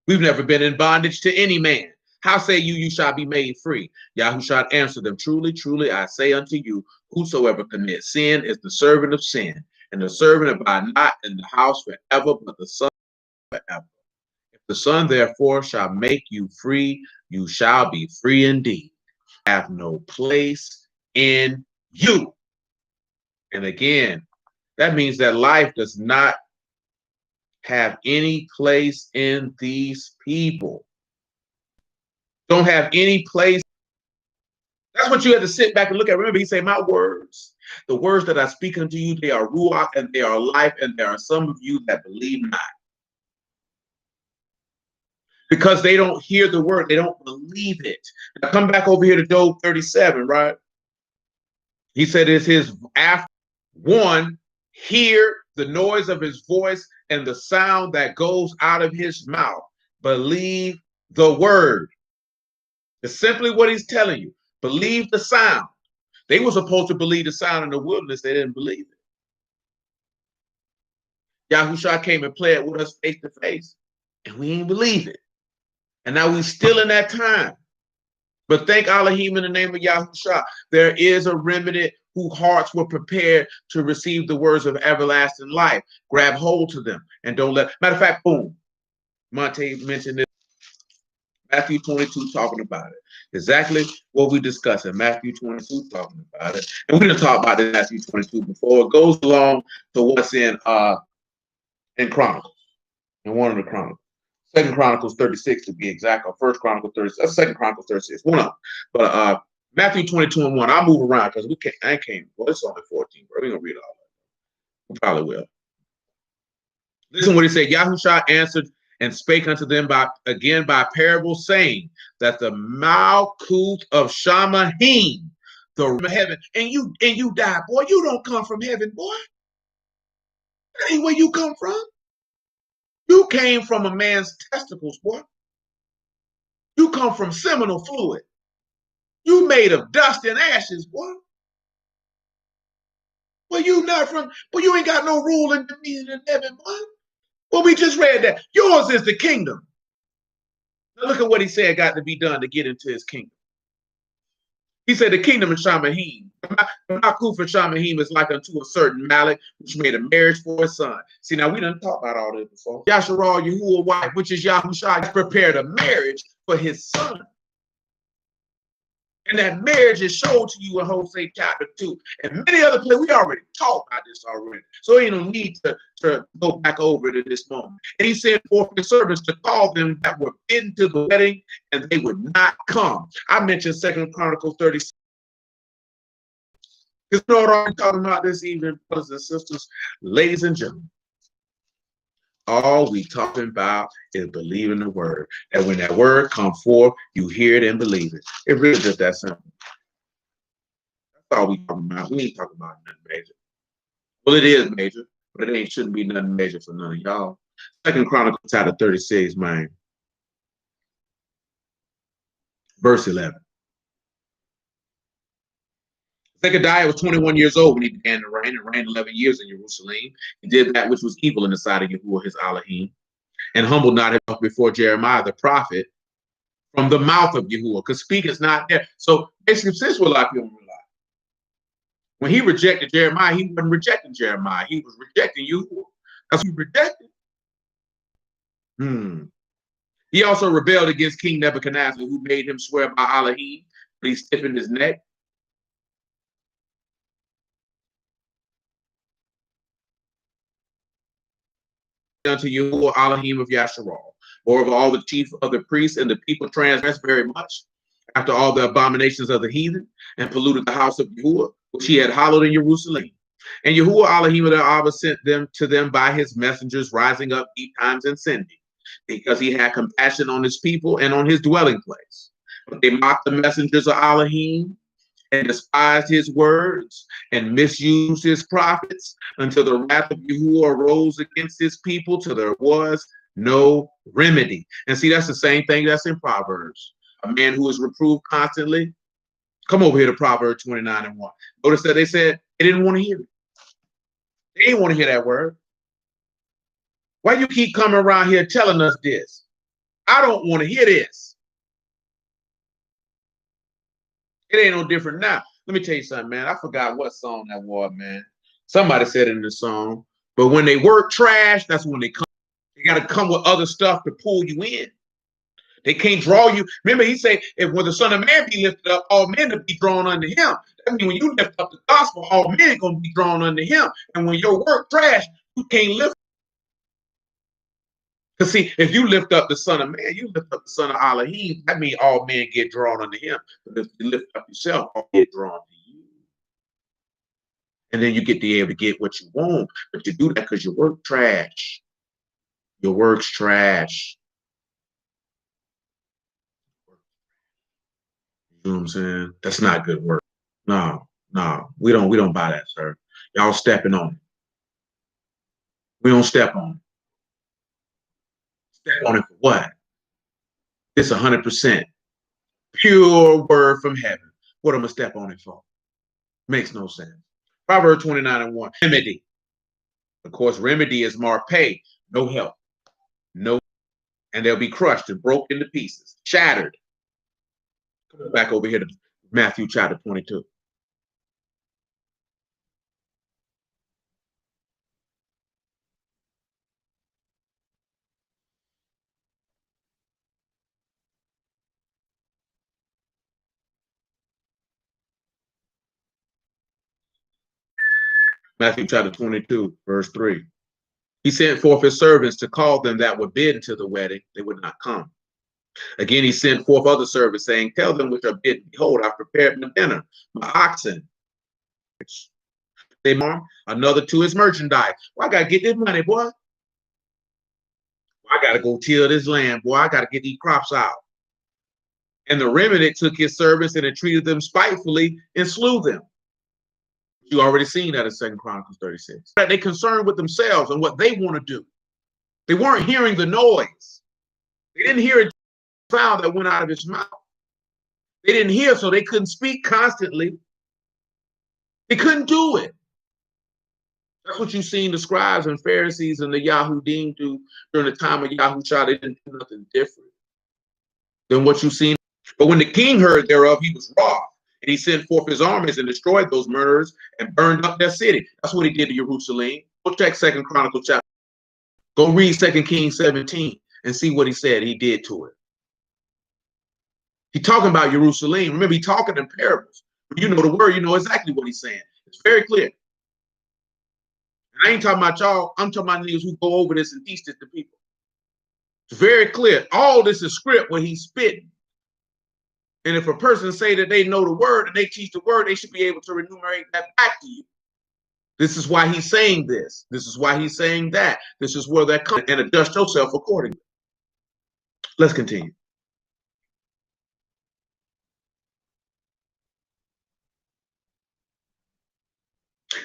We've never been in bondage to any man. How say you, you shall be made free? Yahushua answered them, truly, truly, I say unto you, whosoever commits sin is the servant of sin, and the servant abide not in the house forever, but the Son forever. If the Son therefore shall make you free, you shall be free indeed. Have no place in you. And again, that means that life does not have any place in these people. Don't have any place. That's what you have to sit back and look at. Remember, he said, my words, the words that I speak unto you, they are ruach and they are life, and there are some of you that believe not. Because they don't hear the word, they don't believe it. Now come back over here to Job 37, right? He said it's his after One, hear the noise of his voice and the sound that goes out of his mouth. Believe the word. It's simply what he's telling you. Believe the sound. They were supposed to believe the sound in the wilderness. They didn't believe it. Yahushua came and played with us face to face, and we didn't believe it. And now we're still in that time. But thank Elohim in the name of Yahushua. There is a remnant whose hearts were prepared to receive the words of everlasting life. Grab hold to them and don't let. Matter of fact, boom. Monte mentioned this. Matthew 22 talking about it. Exactly what we discussed in Matthew 22 talking about it. And we're going to talk about this Matthew 22 before it goes along to what's in Chronicles, in one of the Chronicles. Second Chronicles 36 to be exact, or First Chronicles 36, Second Chronicles 36, one of them. But Matthew 22 and 1, I'll move around because I can't, well, it's only 14, bro. We're going to read all of it. We probably will. Listen what he said. Yahushua answered and spake unto them by parable, saying that the Malkuth of Shamahim, the heaven, and you die, boy. You don't come from heaven, boy. That ain't where you come from. You came from a man's testicles, boy. You come from seminal fluid. You made of dust and ashes, boy. Well, you not from, well, you ain't got no rule and dominion in heaven, boy. Well, we just read that. Yours is the kingdom. Now look at what he said got to be done to get into his kingdom. He said the kingdom of Shamahim. The Malkuth of Shamahim is like unto a certain Malik, which made a marriage for his son. See, now we done talked about all this before. Yasharal Yahuwah wife, which is Yahushua, prepared a marriage for his son. And that marriage is shown to you in Hosea chapter 2. And many other places, we already talked about this already. So ain't no need to go back over it at this moment. And he said for the servants to call them that were bidden to the wedding, and they would not come. I mentioned Second Chronicles 36. You know what I'm talking about this evening, brothers and sisters, ladies and gentlemen. All we talking about is believing the word. And when that word comes forth, you hear it and believe it. It really just that simple. That's all we talking about. We ain't talking about nothing major. Well, it is major, but it shouldn't be nothing major for none of y'all. Second Chronicles chapter 36, man. Verse 11. Zechariah was 21 years old when he began to reign, and reigned 11 years in Jerusalem. He did that which was evil in the sight of Yahuwah his Elohim, and humbled not himself before Jeremiah the prophet from the mouth of Yahuwah, because speak is not there. So basically, since we're like people rely. When he rejected Jeremiah, he wasn't rejecting Jeremiah. He was rejecting Yahuwah. That's what he rejected. He also rebelled against King Nebuchadnezzar, who made him swear by Elohim, but he stiffened his neck. Unto Yahuwah Elohim of Yasharal. Moreover, all the chief of the priests and the people transgressed very much after all the abominations of the heathen, and polluted the house of Yahuwah, which he had hallowed in Jerusalem. And Yahuwah Elohim of the Abba sent them to them by his messengers, rising up times and sending, because he had compassion on his people and on his dwelling place. But they mocked the messengers of Elohim, and despised his words, and misused his prophets, until the wrath of Yahuwah arose against his people, till there was no remedy. And see, that's the same thing that's in Proverbs. A man who is reproved constantly. Come over here to Proverbs 29 and 1. Notice that they said they didn't want to hear it. They didn't want to hear that word. Why you keep coming around here telling us this? I don't want to hear this. It ain't no different now. Let me tell you something, man. I forgot what song that was, man. Somebody said it in the song. But when they work trash, that's when they come. They got to come with other stuff to pull you in. They can't draw you. Remember, he said, if when the Son of Man be lifted up, all men will be drawn unto him. That means when you lift up the gospel, all men are going to be drawn unto him. And when your work trash, you can't lift. Because see, if you lift up the Son of Man, you lift up the Son of Elohim, that means all men get drawn unto him. But if you lift up yourself, all get drawn to you. And then you get to be able to get what you want. But you do that because your work trash. Your work's trash. You know what I'm saying? That's not good work. No, we don't buy that, sir. Y'all stepping on it. We don't step on it. Step on it for what? It's 100% pure word from heaven. What am I gonna step on it for? Makes no sense. Proverbs 29:1. Remedy. Of course, remedy is marpe, no help, no, and they'll be crushed and broken to pieces, shattered. Back over here to Matthew chapter 22. Matthew chapter 22, verse 3. He sent forth his servants to call them that were bidden to the wedding. They would not come. Again, he sent forth other servants, saying, tell them which are bidden, behold, I've prepared my dinner, my oxen. They mark another to his merchandise. Well, I got to get this money, boy. I got to go till this land, boy. I got to get these crops out. And the remnant took his servants and entreated them spitefully and slew them. You already seen that in 2 Chronicles 36. That they concerned with themselves and what they want to do. They weren't hearing the noise. They didn't hear a sound that went out of his mouth. They didn't hear, so they couldn't speak constantly. They couldn't do it. That's what you've seen the scribes and Pharisees and the Yahudim do during the time of Yahushua. They didn't do nothing different than what you've seen. But when the king heard thereof, he was wroth. And he sent forth his armies and destroyed those murderers and burned up their city. That's what he did to Jerusalem. Go check 2 Chronicles chapter. Go read 2 Kings 17 and see what he said he did to it. He's talking about Jerusalem. Remember, he's talking in parables. When you know the word, you know exactly what he's saying. It's very clear. And I ain't talking about y'all. I'm talking about niggas who go over this and teach this to people. It's very clear. All this is script when he's spitting. And if a person say that they know the word and they teach the word, they should be able to enumerate that back to you. This is why he's saying this. This is why he's saying that. This is where that comes, and adjust yourself accordingly. Let's continue.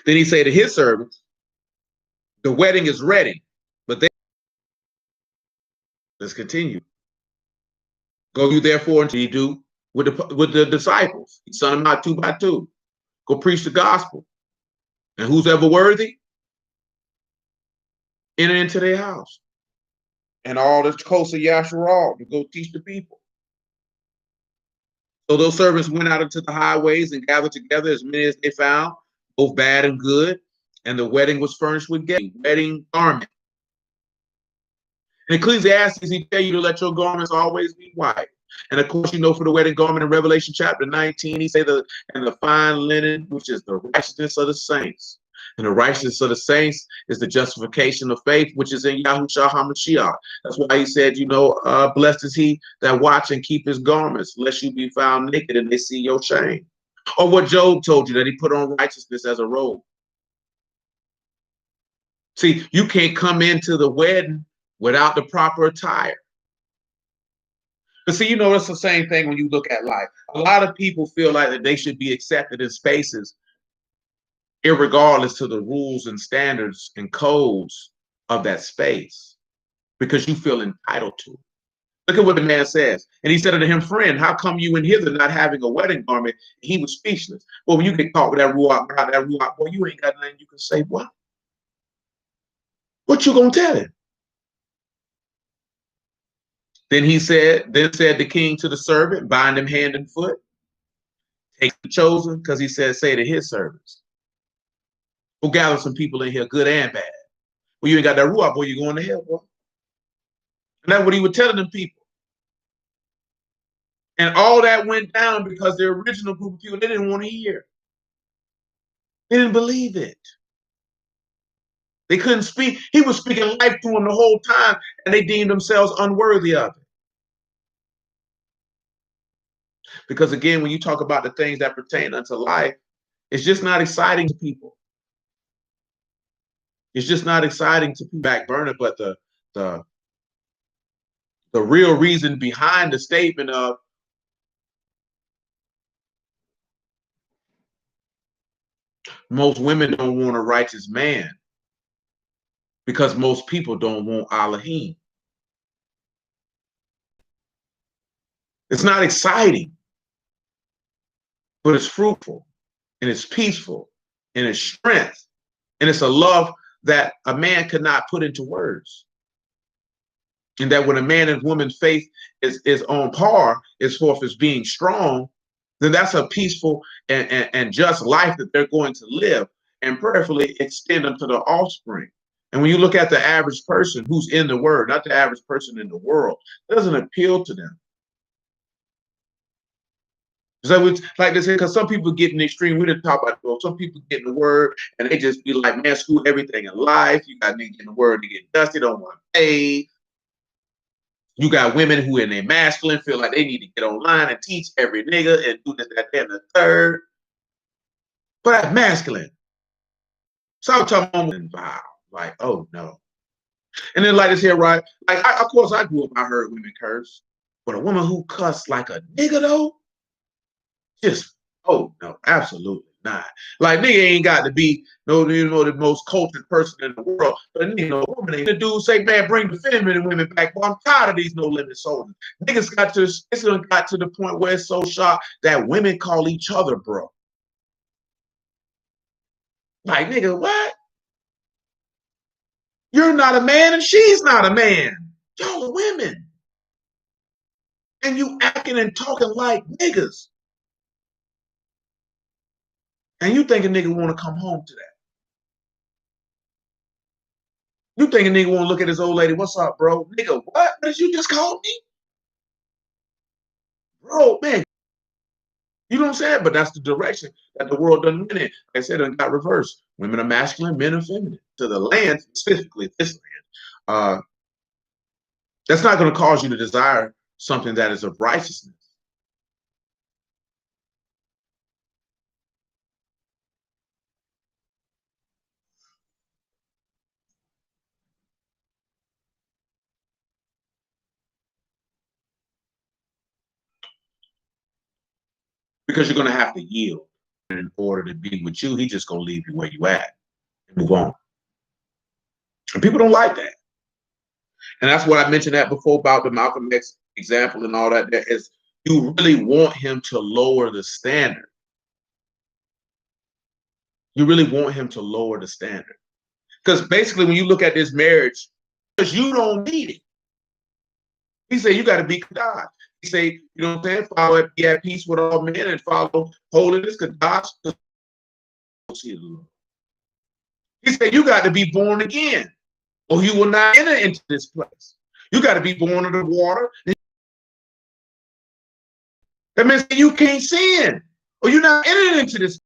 Then he said to his servants, the wedding is ready, but they, let's continue. Go you therefore and he do with the disciples. He sent them out 2 by 2. Go preach the gospel. And who's ever worthy, enter into their house. And all the coast of Yasharal to go teach the people. So those servants went out into the highways and gathered together as many as they found, both bad and good. And the wedding was furnished with wedding garment. In Ecclesiastes, he tell you to let your garments always be white. And of course, you know, for the wedding garment in Revelation chapter 19, he say and the fine linen, which is the righteousness of the saints. And the righteousness of the saints is the justification of faith, which is in Yahushua HaMashiach. That's why he said, you know, blessed is he that watch and keep his garments, lest you be found naked and they see your shame. Or what Job told you, that he put on righteousness as a robe. See, you can't come into the wedding without the proper attire. But see, you know, it's the same thing when you look at life. A lot of people feel like that they should be accepted in spaces irregardless to the rules and standards and codes of that space because you feel entitled to it. Look at what the man says. And he said unto him, friend, how come you in hither not having a wedding garment? He was speechless. Well, when you get caught with that ruach, boy, you ain't got nothing you can say. What you gonna tell him? Then said the king to the servant, bind him hand and foot, take the chosen, because he said, say to his servants, go gather some people in here, good and bad. Well, you ain't got that ruach, boy, you're going to hell, boy. And that's what he was telling them people. And all that went down because the original group of people, they didn't want to hear. They didn't believe it. They couldn't speak. He was speaking life to them the whole time, and they deemed themselves unworthy of it. Because again, when you talk about the things that pertain unto life, it's just not exciting to people. It's just not exciting to back burner, but the real reason behind the statement of Most women don't want a righteous man because most people don't want Elohim. It's not exciting, but it's fruitful and it's peaceful and it's strength and it's a love that a man could not put into words. And that when a man and woman's faith is on par, as forth as being strong, then that's a peaceful and just life that they're going to live and prayerfully extend unto the offspring. And when you look at the average person who's in the word, not the average person in the world, it doesn't appeal to them. So it's like this, because some people get in the extreme. We didn't talk about it, well, some people get in the word and they just be like, man, screw everything in life. You got niggas in the word to get dusty, don't want to pay. You got women who in their masculine feel like they need to get online and teach every nigga and do this, that, and the third. But that's masculine. So I'm talking about wow, like, oh no. And then like this here, right? Like, of course, I grew up, I heard women curse. But a woman who cussed like a nigga though, just, oh no, absolutely not. Like nigga ain't got to be no, you know, the most cultured person in the world. But you know, woman ain't the dude say, man, bring the feminine women back. Well, I'm tired of these no limit soldiers. Niggas got to it's got to the point where it's so sharp that women call each other bro. Like, nigga, what? You're not a man and she's not a man. Y'all are women. And you acting and talking like niggas. And you think a nigga want to come home to that. You think a nigga want to look at his old lady, what's up, bro? Nigga, what did you just call me? Bro, man. You know what I'm saying? But that's the direction that the world doesn't win in. Like I said, it got reversed. Women are masculine, men are feminine. To the land, specifically this land, that's not going to cause you to desire something that is of righteousness. Because you're going to have to yield in order to be with you. He's just going to leave you where you at and move on. And people don't like that. And that's what I mentioned that before about the Malcolm X example and all that. That is, you really want him to lower the standard. You really want him to lower the standard. Because basically, when you look at this marriage, because you don't need it. He said, you got to be God. He said, you know what I'm saying? Follow it, be at peace with all men and follow holiness, God. He said, you got to be born again, or you will not enter into this place. You got to be born of the water. That means you can't sin, or you're not entering into this.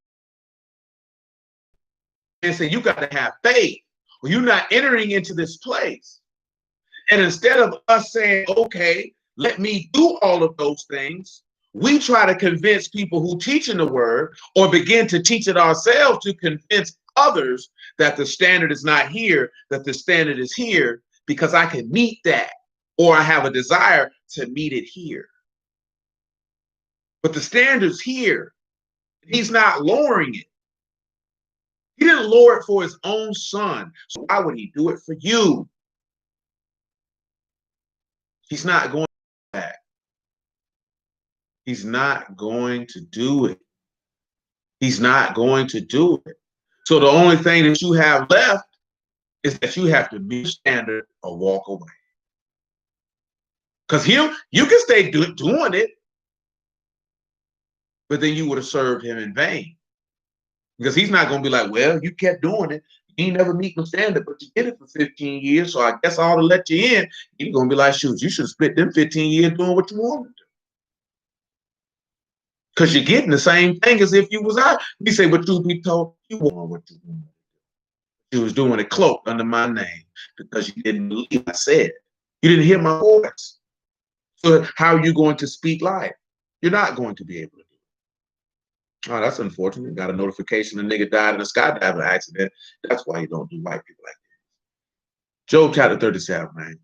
And say, you got to have faith, or you're not entering into this place. And instead of us saying, okay, let me do all of those things, we try to convince people who teach in the word or begin to teach it ourselves to convince others that the standard is not here, that the standard is here because I can meet that, or I have a desire to meet it here. But the standard's here. He's not lowering it. He didn't lower it for his own son. So why would he do it for you? He's not going back. He's not going to do it. He's not going to do it. So the only thing that you have left is that you have to meet the standard or walk away. Because you can stay doing it, but then you would have served him in vain. Because he's not going to be like, well, you kept doing it. You ain't never meet the standard, but you did it for 15 years, so I guess I ought to let you in. He's going to be like, shoot, you should have split them 15 years doing what you wanted to do. Because you're getting the same thing as if you was out. We say, but you be told you want what you want. You was doing it cloaked under my name because you didn't believe I said. You didn't hear my voice. So how are you going to speak life? You're not going to be able to do it. Oh, that's unfortunate. Got a notification a nigga died in a skydiving accident. That's why you don't do white people like that. Job chapter 37, man.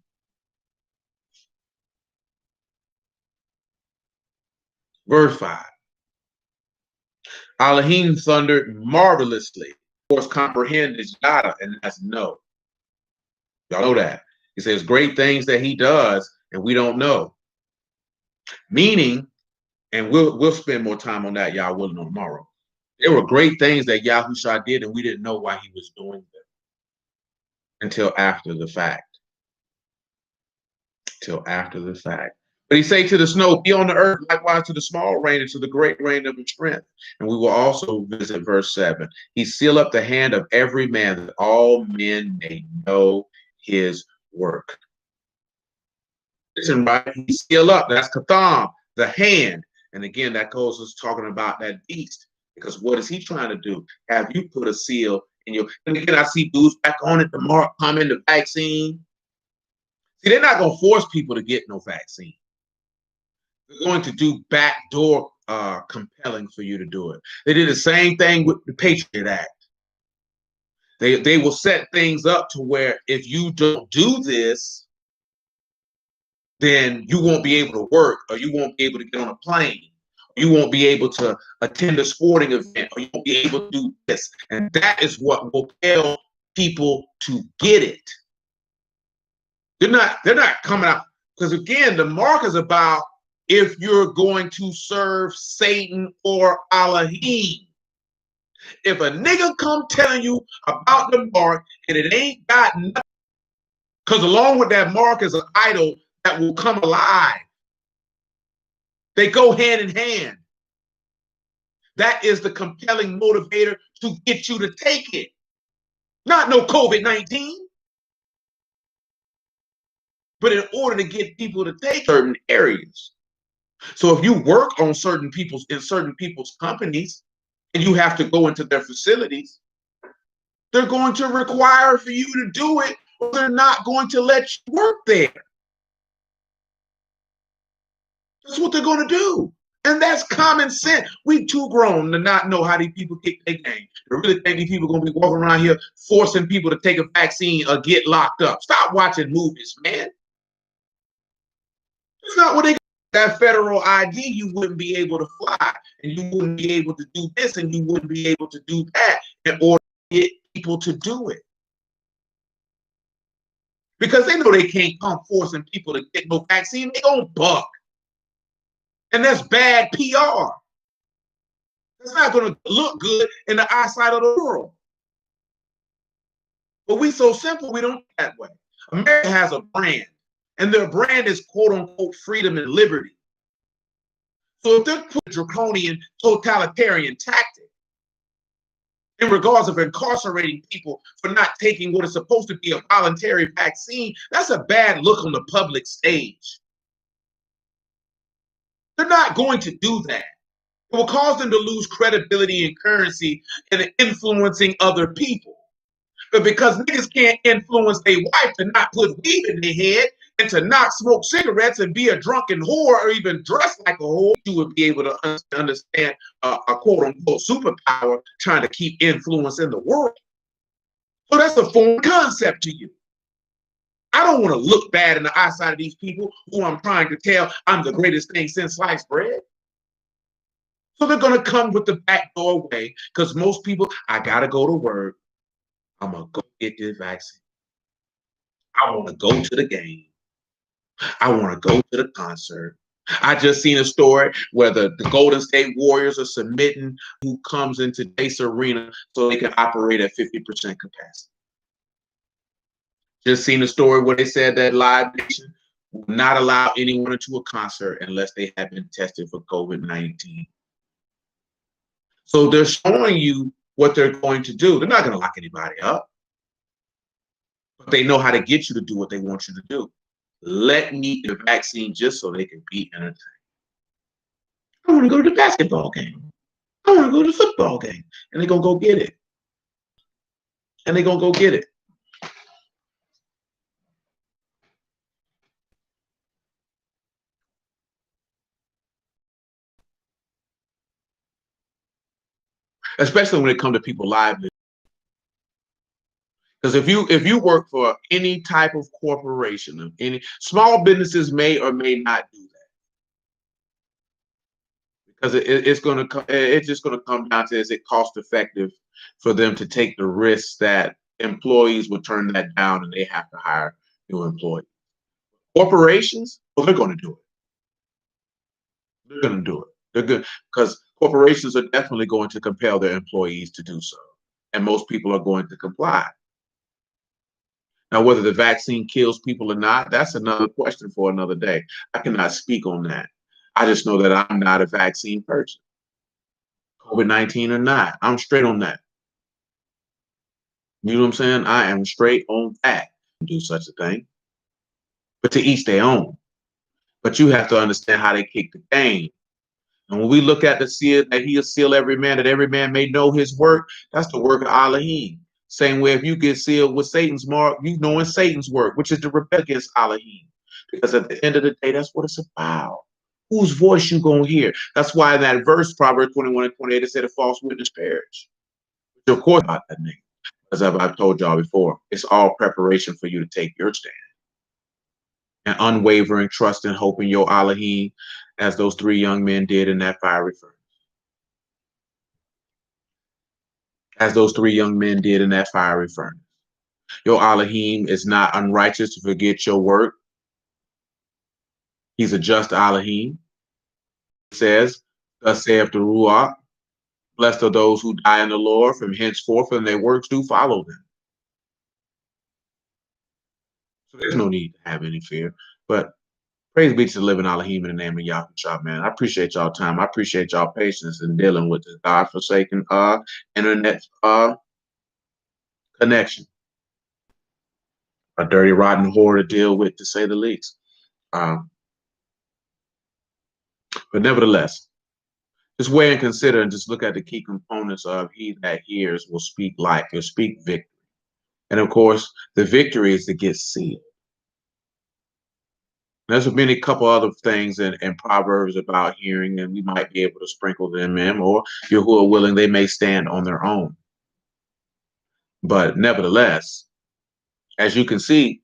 Verse 5. Elohim thundered marvelously. Of course, comprehend is yada, and that's no. Y'all know that. He says great things that he does, and we don't know. Meaning, and we'll spend more time on that, y'all willing, on tomorrow. There were great things that Yahushua did, and we didn't know why he was doing them until after the fact. Till after the fact. But he say to the snow, be on the earth, likewise to the small rain and to the great rain of his strength. And we will also visit verse 7. He seal up the hand of every man that all men may know his work. Listen, right? He seal up, that's katham, the hand. And again, that goes us talking about that beast. Because what is he trying to do? Have you put a seal in your, and again, I see dudes back on it, the mark coming, the vaccine. See, they're not going to force people to get no vaccine. They're going to do backdoor compelling for you to do it. They did the same thing with the Patriot Act. They will set things up to where if you don't do this, then you won't be able to work, or you won't be able to get on a plane. You won't be able to attend a sporting event, or you won't be able to do this. And that is what will compel people to get it. They're not coming out, because again, the mark is about if you're going to serve Satan or Elohim. If a nigga come telling you about the mark and it ain't got nothing, because along with that mark is an idol that will come alive. They go hand in hand. That is the compelling motivator to get you to take it. Not no COVID-19. But in order to get people to take certain areas. So if you work on certain people's companies and you have to go into their facilities, they're going to require for you to do it, or they're not going to let you work there. That's what they're going to do. And that's common sense. We too grown to not know how these people kick their game. I really think these people are going to be walking around here forcing people to take a vaccine or get locked up. Stop watching movies, man. That's not what they got. That federal ID, you wouldn't be able to fly, and you wouldn't be able to do this, and you wouldn't be able to do that in order to get people to do it. Because they know they can't come forcing people to get no vaccine. They're going to buck. And that's bad PR. It's not going to look good in the eyesight of the world. But we so simple, we don't think that way. America has a brand, and their brand is quote unquote freedom and liberty. So if they're putting draconian totalitarian tactic in regards of incarcerating people for not taking what is supposed to be a voluntary vaccine, that's a bad look on the public stage. They're not going to do that. It will cause them to lose credibility and currency in influencing other people. But because niggas can't influence their wife to not put weed in their head and to not smoke cigarettes and be a drunken whore or even dress like a whore, you would be able to understand a quote-unquote superpower trying to keep influence in the world. So that's a foreign concept to you. I don't want to look bad in the eyesight of these people who I'm trying to tell I'm the greatest thing since sliced bread. So they're going to come with the backdoor way, because most people, I got to go to work. I'm going to go get this vaccine. I want to go to the game. I want to go to the concert. I just seen a story where the Golden State Warriors are submitting who comes into Chase Arena so they can operate at 50% capacity. Just seen a story where they said that Live Nation will not allow anyone into a concert unless they have been tested for COVID-19. So they're showing you what they're going to do. They're not going to lock anybody up, but they know how to get you to do what they want you to do. Let me get a vaccine just so they can be entertained. I want to go to the basketball game. I want to go to the football game. And they're going to go get it. And they're going to go get it. Especially when it comes to people live. Because if you work for any type of corporation, of any small businesses may or may not do that. because it's going to it's just going to come down to, is it cost effective for them to take the risks that employees will turn that down and they have to hire new employees. Corporations, well, they're going to do it. They're going to do it. They're good, because corporations are definitely going to compel their employees to do so, and most people are going to comply. Now, whether the vaccine kills people or not, that's another question for another day. I cannot speak on that. I just know that I'm not a vaccine person. COVID-19 or not, I'm straight on that. You know what I'm saying? I am straight on that. Do such a thing, but to each their own. But you have to understand how they kick the game. And when we look at the seal, that he'll seal every man, that every man may know his work, that's the work of Elohim. Same way, if you get sealed with Satan's mark, you knowing Satan's work, which is to rebel against Elohim. Because at the end of the day, that's what it's about. Whose voice you gonna hear? That's why in that verse, Proverbs 21 and 28, it said a false witness perish. Of course, about that name. As I've told y'all before, it's all preparation for you to take your stand. And unwavering trust and hope in your Elohim, as those three young men did in that fiery furnace. As those three young men did in that fiery furnace. Your Elohim is not unrighteous to forget your work. He's a just Elohim. It says, thus saith the Ruach, blessed are those who die in the Lord from henceforth, and their works do follow them. So there's no need to have any fear. But praise be to the living Elohim in the name of Yahushua, man. I appreciate y'all time. I appreciate y'all patience in dealing with this God-forsaken internet connection. A dirty, rotten whore to deal with, to say the least. But nevertheless, just weigh and consider and just look at the key components of he that hears will speak life, he'll speak victory. And of course, the victory is to get sealed. There's been a couple other things in Proverbs about hearing, and we might be able to sprinkle them in, or you who are willing, they may stand on their own. But nevertheless, as you can see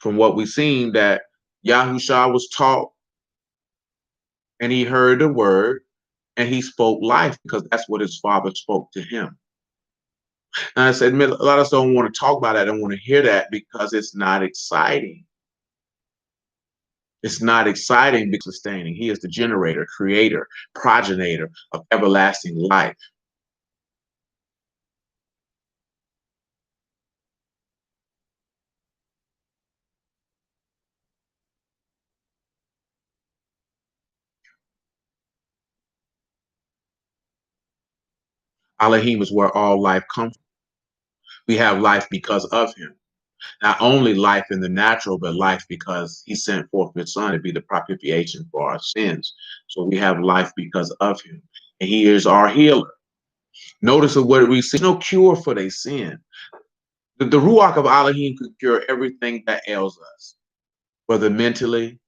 from what we've seen, that Yahushua was taught and he heard the word and he spoke life, because that's what his father spoke to him. And I said, a lot of us don't want to talk about that, don't want to hear that, because it's not exciting. It's not exciting because sustaining. He is the generator, creator, progenitor of everlasting life. Elohim is where all life comes from. We have life because of him. Not only life in the natural, but life because he sent forth his son to be the propitiation for our sins. So we have life because of him. And he is our healer. Notice of what we see, no cure for their sin. The Ruach of Elohim could cure everything that ails us, whether mentally,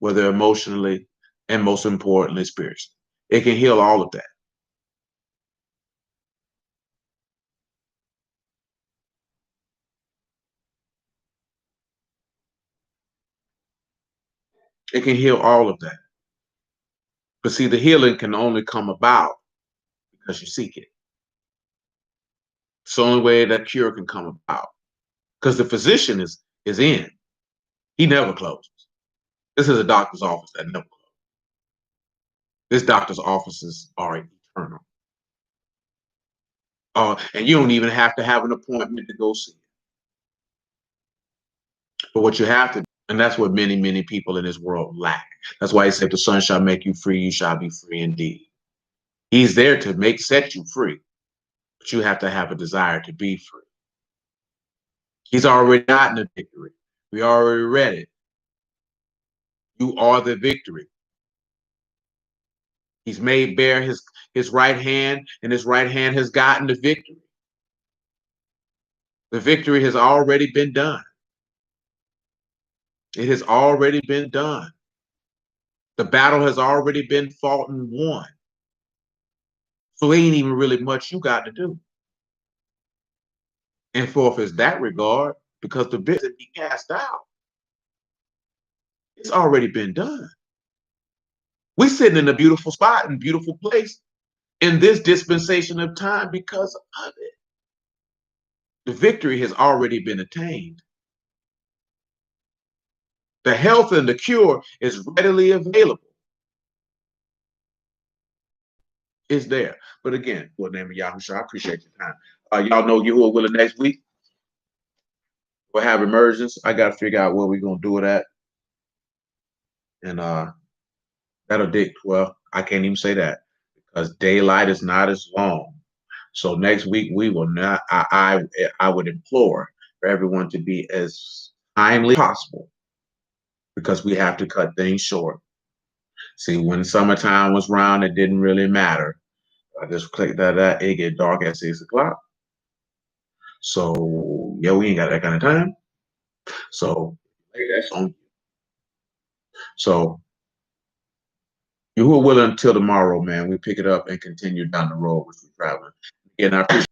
whether emotionally, and most importantly, spiritually. It can heal all of that. It can heal all of that. But see, the healing can only come about because you seek it. It's the only way that cure can come about. Because the physician is in. He never closes. This is a doctor's office that never closes. This doctor's offices are eternal. And you don't even have to have an appointment to go see it. But what you have to, and that's what many, many people in this world lack. That's why he said, the Son shall make you free, you shall be free indeed. He's there to set you free, but you have to have a desire to be free. He's already gotten the victory. We already read it. You are the victory. He's made bare his right hand, and his right hand has gotten the victory. The victory has already been done. It has already been done. The battle has already been fought and won. So it ain't even really much you got to do. And fourth is that regard, because the bit that be cast out, it's already been done. We're sitting in a beautiful spot and beautiful place in this dispensation of time because of it. The victory has already been attained. The health and the cure is readily available. It's there. But again, well, name of Yahushua, I appreciate your time. Y'all know Yahuwah willing next week. We'll have emergence. I got to figure out where we're going to do it at. And that'll dictate, well, I can't even say that because daylight is not as long. So next week we will not. I would implore for everyone to be as timely as possible because we have to cut things short. See, when summertime was around, it didn't really matter. I just clicked that it get dark at 6 o'clock. So yeah, we ain't got that kind of time. So hey, that's on. So you were willing until tomorrow, man. We pick it up and continue down the road with you traveling. Again, I appreciate